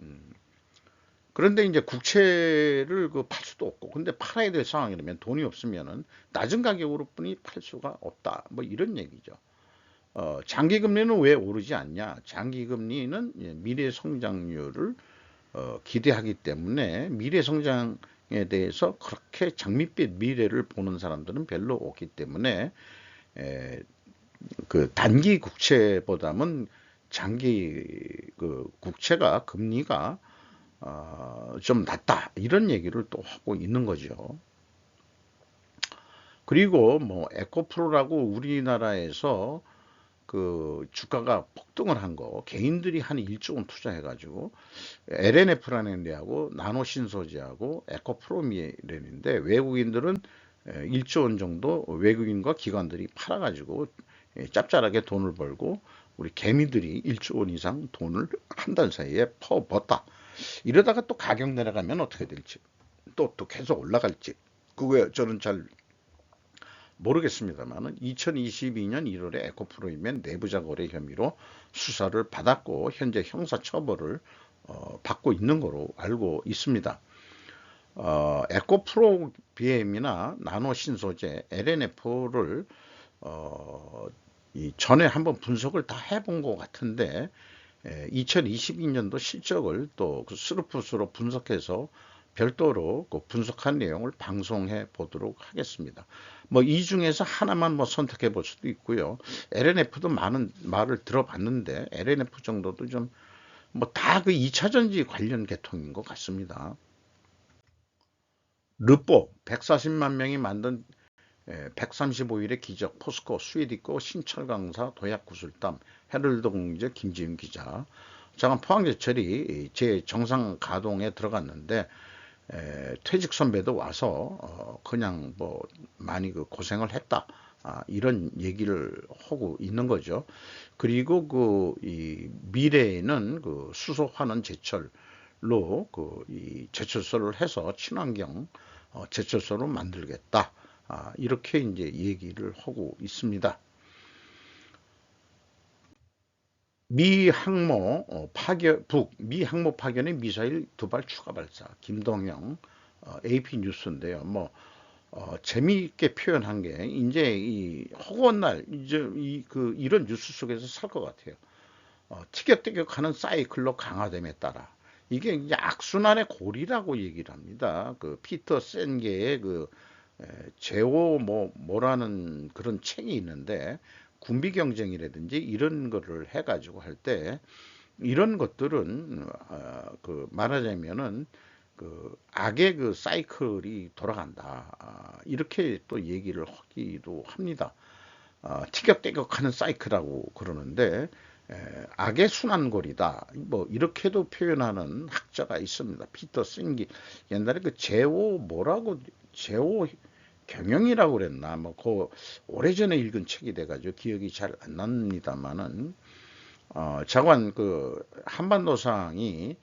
그런데 이제 국채를 팔 수도 없고, 근데 팔아야 될 상황이라면 돈이 없으면은 낮은 가격으로 뿐이 팔 수가 없다. 뭐 이런 얘기죠. 장기 금리는 왜 오르지 않냐? 장기 금리는 미래 성장률을 기대하기 때문에 미래 성장에 대해서 그렇게 장밋빛 미래를 보는 사람들은 별로 없기 때문에 단기 국채보다는 장기 국채가 금리가 좀 낮다 이런 얘기를 또 하고 있는 거죠. 그리고 뭐 에코프로라고 우리나라에서 그 주가가 폭등을 한 거, 개인들이 한 1조 원 투자해가지고 LNF라는 데하고 나노신소재하고 에코프로미렌인데, 외국인들은 1조 원 정도 외국인과 기관들이 팔아가지고 짭짤하게 돈을 벌고, 우리 개미들이 1조 원 이상 돈을 한 달 사이에 퍼붓다. 이러다가 또 가격 내려가면 어떻게 될지, 또 계속 올라갈지, 그거 저는 잘 모르겠습니다만은, 2022년 1월에 에코프로임의 내부자 거래 혐의로 수사를 받았고 현재 형사처벌을 받고 있는 거로 알고 있습니다. 에코프로비엠이나 나노신소재 LNF를 이 전에 한번 분석을 다 해본 것 같은데, 2022년도 실적을 또 그 스루풋으로 분석해서 별도로 그 분석한 내용을 방송해 보도록 하겠습니다. 뭐 이 중에서 하나만 뭐 선택해 볼 수도 있고요. LNF도 많은 말을 들어봤는데 LNF 정도도 좀 뭐 다 그 2차전지 관련 계통인 것 같습니다. 르뽀 140만 명이 만든 135일의 기적, 포스코, 스웨디코, 신철강사, 도약구슬담, 헤럴드 공제, 김지윤 기자. 잠깐 포항제철이 제 정상 가동에 들어갔는데, 퇴직 선배도 와서 그냥 뭐 많이 그 고생을 했다. 이런 얘기를 하고 있는 거죠. 그리고 그 이 미래에는 그 수소 환원 제철로 그 이 제철소를 해서 친환경 제철소로 만들겠다. 이렇게 이제 얘기를 하고 있습니다. 미 항모 파견 북미 항모 파견의 미사일 2발 추가 발사. 김동영 AP 뉴스인데요. 뭐 재미있게 표현한 게, 이제 이 허구한 날 이제 이런 뉴스 속에서 살 것 같아요. 티격태격하는 사이클로 강화됨에 따라 이게 이제 악순환의 고리라고 얘기를 합니다. 그 피터 센게의 그 제오 뭐라는 그런 책이 있는데, 군비 경쟁이라든지 이런 거를 해가지고 할 때 이런 것들은 그 말하자면은 그 악의 그 사이클이 돌아간다. 이렇게 또 얘기를 하기도 합니다. 티격태격하는 사이클이라고 그러는데, 악의 순환골이다. 뭐 이렇게도 표현하는 학자가 있습니다. 피터 싱기. 옛날에 그 제오 뭐라고, 제오 경영이라고 그랬나, 뭐 그 오래전에 읽은 책이 돼가지고 기억이 잘 안 납니다만은, 자관 그 한반도상이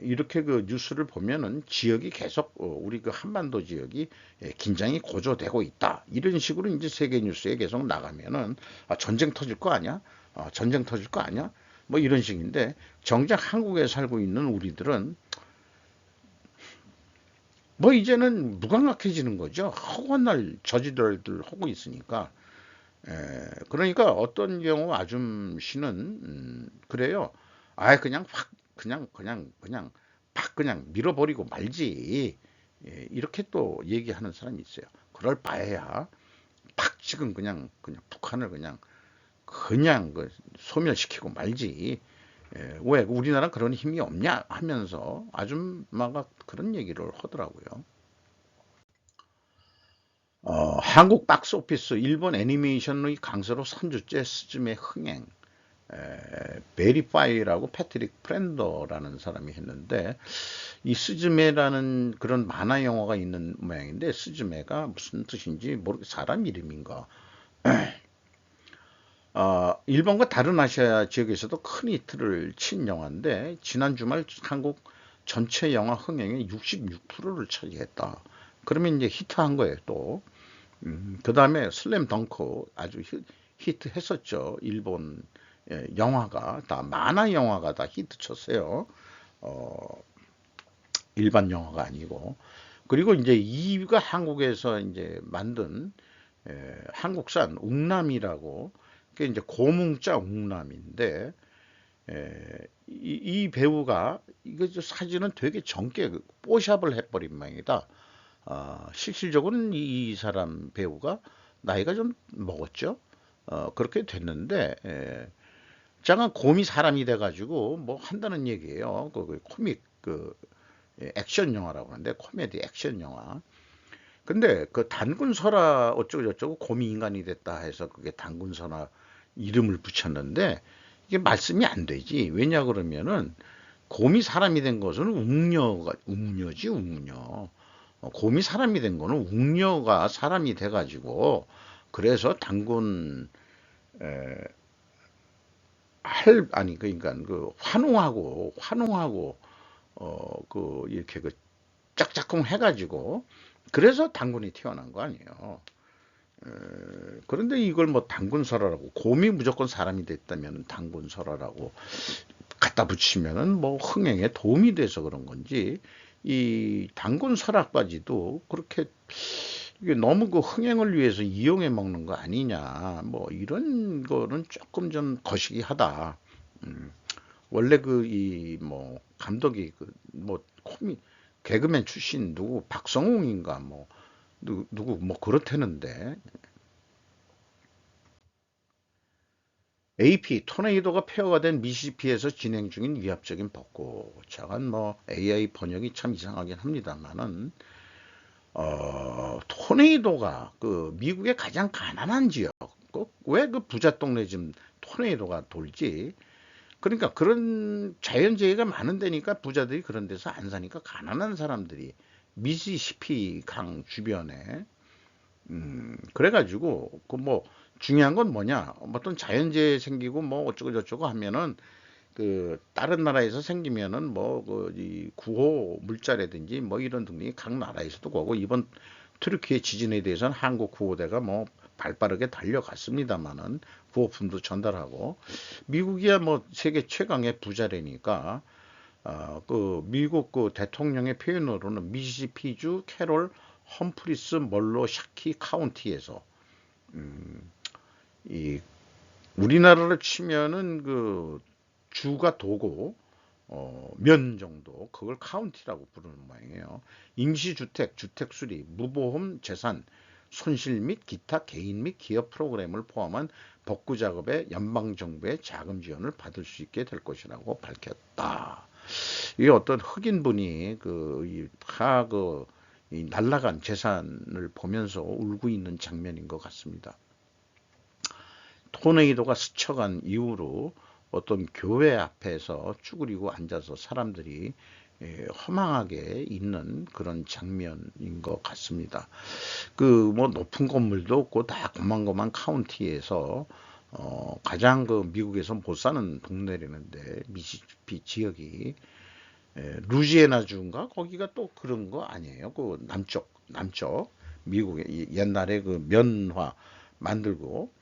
이렇게 그 뉴스를 보면은 지역이 계속 우리 그 한반도 지역이 긴장이 고조되고 있다. 이런 식으로 이제 세계 뉴스에 계속 나가면은 전쟁 터질 거 아니야? 전쟁 터질 거 아니야? 뭐 이런 식인데, 정작 한국에 살고 있는 우리들은 뭐 이제는 무감각해지는 거죠. 허구한 날 저지들 하고 있으니까. 그러니까 어떤 경우 아줌씨는 그래요. 그냥 확 그냥 팍 그냥 밀어버리고 말지. 이렇게 또 얘기하는 사람이 있어요. 그럴 바에야 팍 지금 그냥 북한을 그냥 그 소멸시키고 말지. 왜 우리나라 그런 힘이 없냐 하면서 아줌마가 그런 얘기를 하더라고요. 한국 박스오피스 일본 애니메이션의 강세로 3주째 스즈메 흥행. 베리파이라고 패트릭 프렌더라는 사람이 했는데, 이 스즈메라는 그런 만화 영화가 있는 모양인데, 스즈메가 무슨 뜻인지 모르겠, 사람 이름인가. 일본과 다른 아시아 지역에서도 큰 히트를 친 영화인데, 지난 주말 한국 전체 영화 흥행의 66%를 차지했다. 그러면 이제 히트한 거예요, 또. 그 다음에 슬램 덩크 아주 히트했었죠. 일본 영화가 다, 만화 영화가 다 히트 쳤어요. 어, 일반 영화가 아니고. 그리고 이제 이가 한국에서 이제 만든 한국산 웅남이라고, 그게 이제 고뭉자 웅남인데, 이 배우가 이거 사진은 되게 젊게 뽀샵을 해버린 모양이다. 실질적으로는 이 사람 배우가 나이가 좀 먹었죠. 그렇게 됐는데, 잠깐 곰이 사람이 돼가지고 뭐 한다는 얘기예요. 그 코믹 그 액션 영화라고 하는데, 코미디 액션 영화. 근데 그 단군 설화 어쩌고 저쩌고 곰이 인간이 됐다 해서 그게 단군 설화 이름을 붙였는데 이게 말씀이 안 되지. 왜냐 그러면은 곰이 사람이 된 것은 웅녀지, 웅녀. 곰이 사람이 된 거는 웅녀가 사람이 돼가지고, 그래서 단군 아니 그러니까 그 환웅하고 이렇게 그 짝짝꿍 해가지고, 그래서 단군이 태어난 거 아니에요. 그런데 이걸 뭐 단군설화라고, 곰이 무조건 사람이 됐다면 단군설화라고 갖다 붙이면은 뭐 흥행에 도움이 돼서 그런 건지, 이 단군설화까지도 그렇게 이게 너무 그 흥행을 위해서 이용해 먹는 거 아니냐, 뭐 이런 거는 조금 좀 거시기하다. 음, 원래 그 이 뭐 감독이 그 뭐 코미 개그맨 출신 누구 박성웅인가 뭐 누구 뭐 그렇다는데, AP 토네이도가 폐허가 된 미시시피에서 진행 중인 위압적인 벚꽃. 저건 뭐 AI 번역이 참 이상하긴 합니다만은, 토네이도가 그 미국의 가장 가난한 지역, 왜 그 부자 동네 지금 토네이도가 돌지? 그러니까 그런 자연재해가 많은 데니까 부자들이 그런 데서 안 사니까 가난한 사람들이 미시시피 강 주변에, 그래가지고 그 뭐 중요한 건 뭐냐, 어떤 자연재해 생기고 뭐 어쩌고 저쩌고 하면은 그 다른 나라에서 생기면은 뭐 그 이 구호 물자라든지 뭐 이런 등등이 각 나라에서도 거고, 이번 트르키예 지진에 대해서는 한국 구호대가 뭐 발빠르게 달려갔습니다마는 구호품도 전달하고, 미국이야 뭐 세계 최강의 부자라니까, 그 미국 그 대통령의 표현으로는 미시시피주 캐롤 험프리스 멀로 샤키 카운티에서, 이 우리나라로 치면은 그 주가 도고 면 정도, 그걸 카운티라고 부르는 모양이에요. 임시주택, 주택수리, 무보험 재산 손실 및 기타 개인 및 기업 프로그램을 포함한 복구 작업에 연방정부의 자금 지원을 받을 수 있게 될 것이라고 밝혔다. 이게 어떤 흑인분이 이 날라간 재산을 보면서 울고 있는 장면인 것 같습니다. 토네이도가 스쳐간 이후로 어떤 교회 앞에서 쭈그리고 앉아서 사람들이 허망하게 있는 그런 장면인 것 같습니다. 그 뭐 높은 건물도 없고 다 고만고만 카운티에서 가장 그 미국에서 못 사는 동네라는데, 미시시피 지역이 루지애나 주인가 거기가 또 그런 거 아니에요? 그 남쪽 미국의 옛날에 그 면화 만들고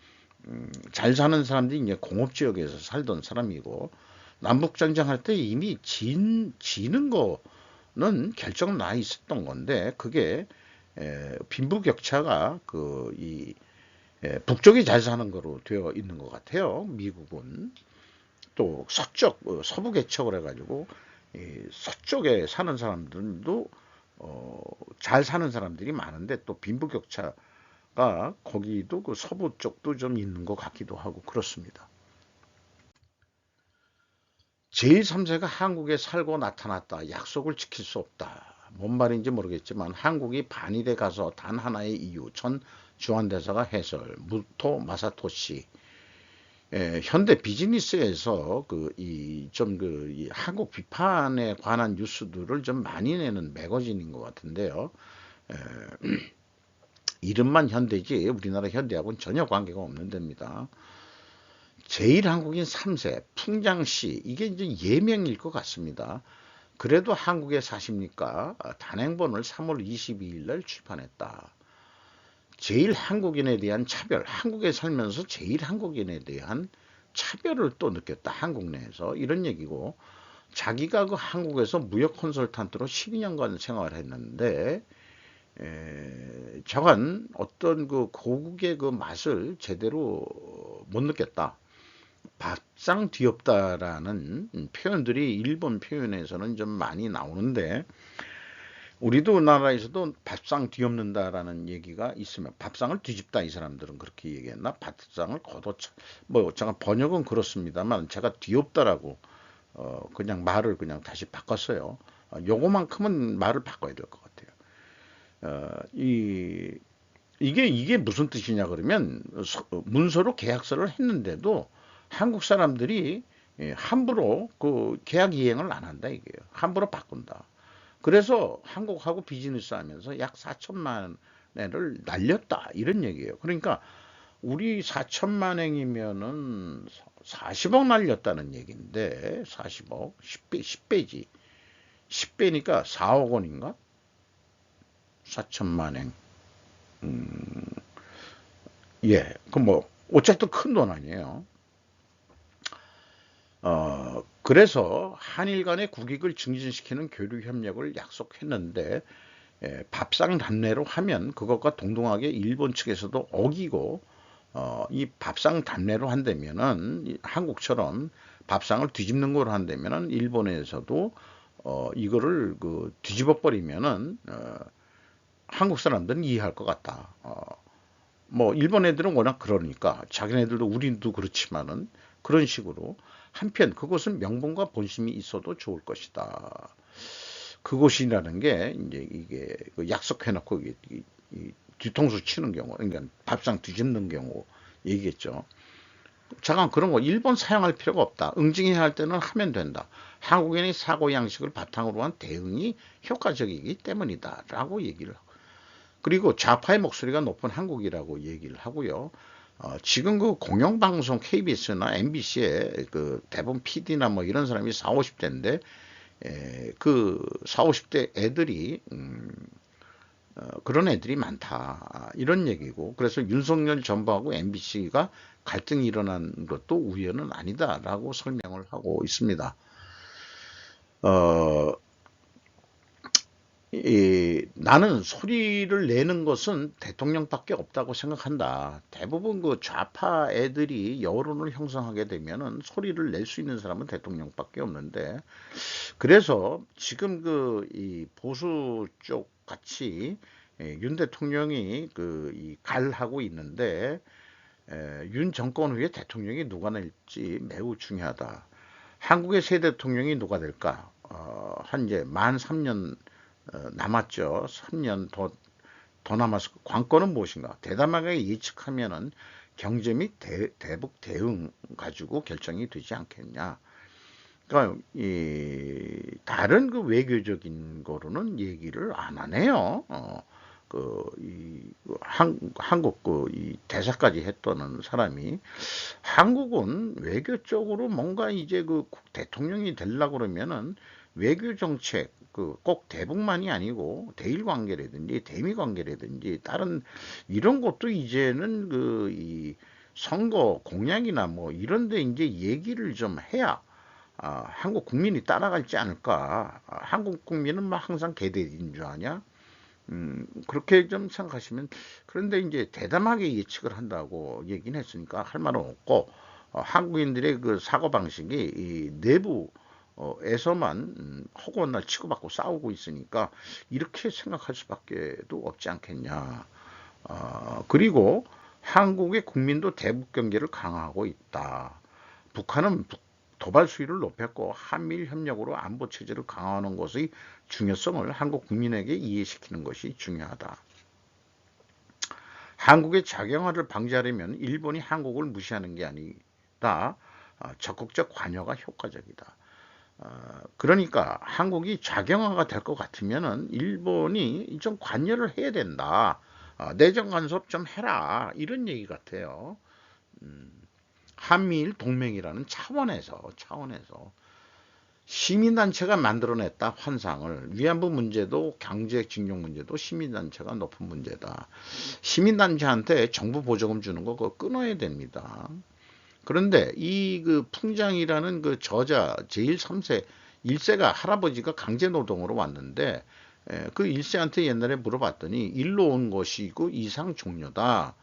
잘 사는 사람들이 이제 공업 지역에서 살던 사람이고, 남북 전쟁할 때 이미 지는 거는 결정 나 있었던 건데, 그게 빈부격차가 북쪽이 잘 사는 거로 되어 있는 것 같아요. 미국은 또 서쪽 서부 개척을 해가지고 서쪽에 사는 사람들도 잘 사는 사람들이 많은데, 또 빈부격차가 거기도 그 서부 쪽도 좀 있는 것 같기도 하고 그렇습니다. 제1 3세가 한국에 살고 나타났다. 약속을 지킬 수 없다. 뭔 말인지 모르겠지만 한국이 반일에 가서 단 하나의 이유. 전 주한대사가 해설. 무토 마사토시. 현대 비즈니스에서 이 한국 비판에 관한 뉴스들을 좀 많이 내는 매거진인 것 같은데요. 에, 이름만 현대지 우리나라 현대하고는 전혀 관계가 없는 데입니다. 제1한국인 3세 풍장씨, 이게 이제 예명일 것 같습니다. 그래도 한국에 사십니까? 단행본을 3월 22일 날 출판했다. 제1한국인에 대한 차별, 한국에 살면서 제1한국인에 대한 차별을 또 느꼈다. 한국 내에서 이런 얘기고, 자기가 그 한국에서 무역 컨설턴트로 12년간 생활했는데 저건 어떤 그 고국의 그 맛을 제대로 못 느꼈다. 밥상 뒤엎다라는 표현들이 일본 표현에서는 좀 많이 나오는데, 우리도 나라에서도 밥상 뒤엎는다라는 얘기가 있으면, 밥상을 뒤집다 이 사람들은 그렇게 얘기했나? 밥상을 걷어차, 뭐 제가 번역은 그렇습니다만 제가 뒤엎다라고 그냥 말을 그냥 다시 바꿨어요. 요거만큼은 말을 바꿔야 될 것 같아요. 이 이게 무슨 뜻이냐 그러면 문서로 계약서를 했는데도 한국 사람들이 함부로 그 계약 이행을 안 한다 이게요. 함부로 바꾼다. 그래서 한국하고 비즈니스 하면서 약 4천만 원을 날렸다 이런 얘기예요. 그러니까 우리 4천만 원이면은 40억 날렸다는 얘기인데 40억 10배 10배지. 10배니까 4억 원인가? 4천만 원. 예. 그 뭐 어쨌든 큰 돈 아니에요. 그래서 한일 간의 국익을 증진시키는 교류 협력을 약속했는데 밥상 단례로 하면 그것과 동등하게 일본 측에서도 어기고 이 밥상 단례로 한다면은 한국처럼 밥상을 뒤집는 걸로 한다면은 일본에서도 이거를 그 뒤집어 버리면은 한국 사람들은 이해할 것 같다. 뭐 일본 애들은 워낙 그러니까 자기네들도 우리도 그렇지만은 그런 식으로 한편 그것은 명분과 본심이 있어도 좋을 것이다. 그것이라는 게 이제 이게 그 약속해놓고 이 뒤통수 치는 경우, 그러니까 밥상 뒤집는 경우 얘기겠죠. 잠깐 그런 거 일본 사용할 필요가 없다. 응징해야 할 때는 하면 된다. 한국인의 사고 양식을 바탕으로 한 대응이 효과적이기 때문이다라고 얘기를 하고. 그리고 좌파의 목소리가 높은 한국이라고 얘기를 하고요. 지금 그 공영방송 KBS나 MBC에 그 대부분 PD나 뭐 이런 사람이 4, 50대인데 그 4, 50대 애들이 그런 애들이 많다. 이런 얘기고. 그래서 윤석열 정부하고 MBC가 갈등이 일어난 것도 우연은 아니다라고 설명을 하고 있습니다. 어, 나는 소리를 내는 것은 대통령밖에 없다고 생각한다. 대부분 그 좌파 애들이 여론을 형성하게 되면은 소리를 낼 수 있는 사람은 대통령밖에 없는데, 그래서 지금 그 이 보수 쪽 같이 윤 대통령이 그 이 갈하고 있는데 윤 정권 후에 대통령이 누가 될지 매우 중요하다. 한국의 새 대통령이 누가 될까? 한 이제 만 3년 남았죠. 3년 더 남았을 거. 관건은 무엇인가? 대담하게 예측하면은 경제 및 대북 대응 가지고 결정이 되지 않겠냐. 그러니까 이 다른 그 외교적인 거로는 얘기를 안 하네요. 한국 이 대사까지 했던 사람이 한국은 외교 쪽으로 뭔가 이제 그 대통령이 되려고 그러면은 외교 정책 그 꼭 대북만이 아니고 대일 관계라든지 대미 관계라든지 다른 이런 것도 이제는 그 이 선거 공약이나 뭐 이런 데 이제 얘기를 좀 해야 한국 국민이 따라갈지 않을까. 한국 국민은 막 항상 개대인 줄 아냐? 그렇게 좀 생각하시면, 그런데 이제 대담하게 예측을 한다고 얘기는 했으니까 할 말은 없고, 한국인들의 그 사고방식이 이 내부에서만 허구한 치고받고 싸우고 있으니까 이렇게 생각할 수밖에도 없지 않겠냐. 그리고 한국의 국민도 대북 경계를 강화하고 있다. 북한은 도발 수위를 높였고 한미일 협력으로 안보 체제를 강화하는 것의 중요성을 한국 국민에게 이해시키는 것이 중요하다. 한국의 작용화를 방지하려면 일본이 한국을 무시하는 게 아니라 적극적 관여가 효과적이다. 그러니까 한국이 작용화가 될 것 같으면은 일본이 좀 관여를 해야 된다. 내정 간섭 좀 해라. 이런 얘기 같아요. 한미일 동맹이라는 차원에서 시민단체가 만들어냈다 환상을. 위안부 문제도 강제징용 문제도 시민단체가 높은 문제다. 시민단체한테 정부 보조금 주는 거 그거 끊어야 됩니다. 그런데 이 그 풍장이라는 그 저자 제1, 3세 1세가 할아버지가 강제노동으로 왔는데 그 1세한테 옛날에 물어봤더니 일로 온 것이고 이상 종료다.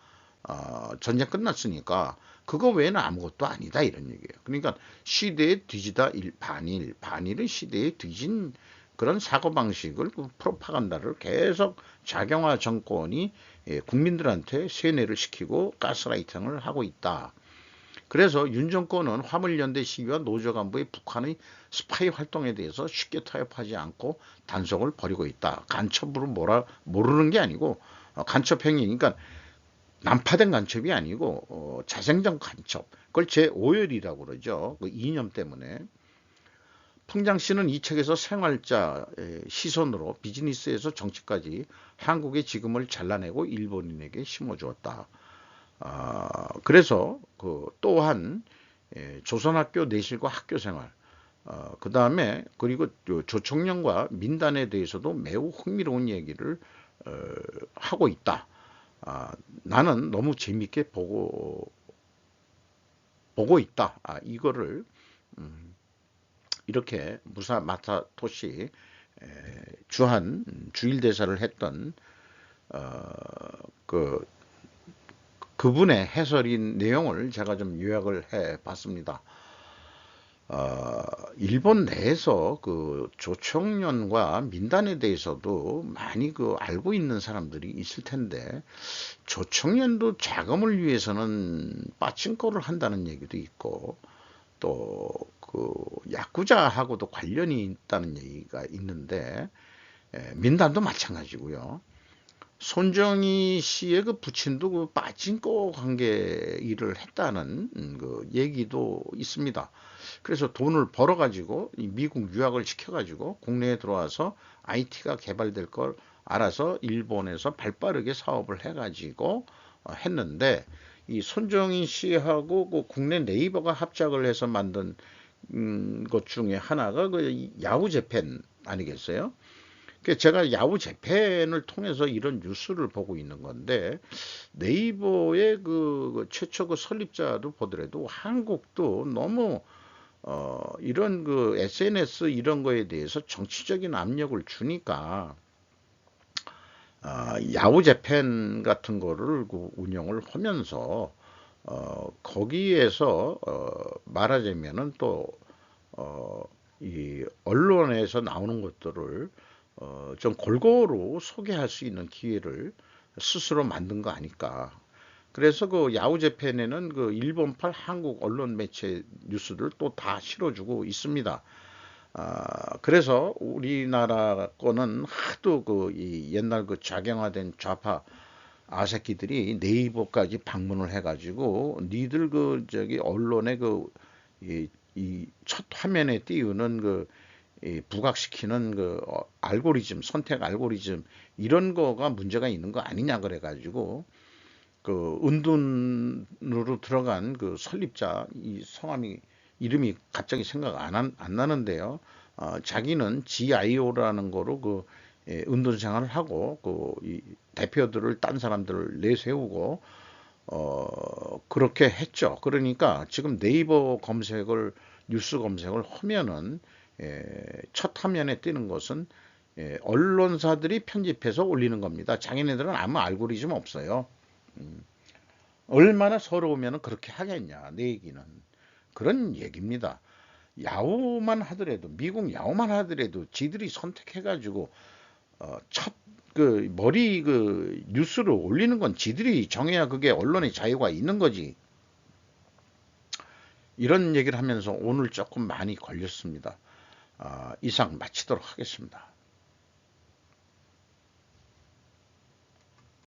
전쟁 끝났으니까 그거 외에는 아무것도 아니다 이런 얘기예요. 그러니까 시대에 뒤지다 반일은 시대에 뒤진 그런 사고방식을 그 프로파간다를 계속 작용화 정권이 국민들한테 세뇌를 시키고 가스라이팅을 하고 있다. 그래서 윤 정권은 화물연대 시위와 노조 간부의 북한의 스파이 활동에 대해서 쉽게 타협하지 않고 단속을 벌이고 있다. 간첩으로 모르는 게 아니고 간첩행위, 그러니까 난파된 간첩이 아니고 자생적 간첩, 그걸 제5열이라고 그러죠. 그 이념 때문에. 풍장 씨는 이 책에서 생활자 시선으로 비즈니스에서 정치까지 한국의 지금을 잘라내고 일본인에게 심어주었다. 그래서 그 또한 조선학교 내실과 학교생활, 그 다음에 그리고 조청년과 민단에 대해서도 매우 흥미로운 얘기를 하고 있다. 나는 너무 재밌게 보고 있다. 이거를 이렇게 무사 마사토시 주한 주일 대사를 했던 그 그분의 해설인 내용을 제가 좀 요약을 해 봤습니다. 일본 내에서 그 조청년과 민단에 대해서도 많이 그 알고 있는 사람들이 있을 텐데, 조청년도 자금을 위해서는 빠친코를 한다는 얘기도 있고, 또 그 야쿠자하고도 관련이 있다는 얘기가 있는데, 민단도 마찬가지고요. 손정희 씨의 그 부친도 그 빠친코 관계 일을 했다는 그 얘기도 있습니다. 그래서 돈을 벌어가지고 미국 유학을 시켜가지고 국내에 들어와서 IT가 개발될 걸 알아서 일본에서 발빠르게 사업을 해가지고 했는데, 이 손정희 씨하고 그 국내 네이버가 합작을 해서 만든 것 중에 하나가 그 야후 재팬 아니겠어요? 제가 야후 재팬을 통해서 이런 뉴스를 보고 있는 건데, 네이버의 그 최초 그 설립자도 보더라도 한국도 너무 이런 그 SNS 이런 거에 대해서 정치적인 압력을 주니까 야후 재팬 같은 거를 그 운영을 하면서 거기에서 말하자면은 또 이 언론에서 나오는 것들을 좀 골고루 소개할 수 있는 기회를 스스로 만든 거 아닐까. 그래서 그 야후 재팬에는 그 일본판 한국 언론 매체 뉴스를 또 다 실어주고 있습니다. 그래서 우리나라 거는 하도 그 이 옛날 그 작용화된 좌파 아새끼들이 네이버까지 방문을 해가지고 니들 그 저기 언론의 그 이 첫 화면에 띄우는 그 부각시키는 그 알고리즘, 선택 알고리즘 이런 거가 문제가 있는 거 아니냐 그래가지고 그 은둔으로 들어간 그 설립자 이 성함이 이름이 갑자기 생각 안 나는데요. 자기는 GIO라는 거로 그 은둔 생활을 하고 이 대표들을 딴 사람들을 내세우고 그렇게 했죠. 그러니까 지금 네이버 검색을 뉴스 검색을 하면은 첫 화면에 뜨는 것은 언론사들이 편집해서 올리는 겁니다. 자기네들은 아무 알고리즘 없어요. 얼마나 서러우면 그렇게 하겠냐, 내 얘기는. 그런 얘기입니다. 야후만 하더라도, 미국 야후만 하더라도 지들이 선택해가지고 첫 그 머리 그 뉴스를 올리는 건 지들이 정해야 그게 언론의 자유가 있는 거지. 이런 얘기를 하면서 오늘 조금 많이 걸렸습니다. 이상 마치도록 하겠습니다.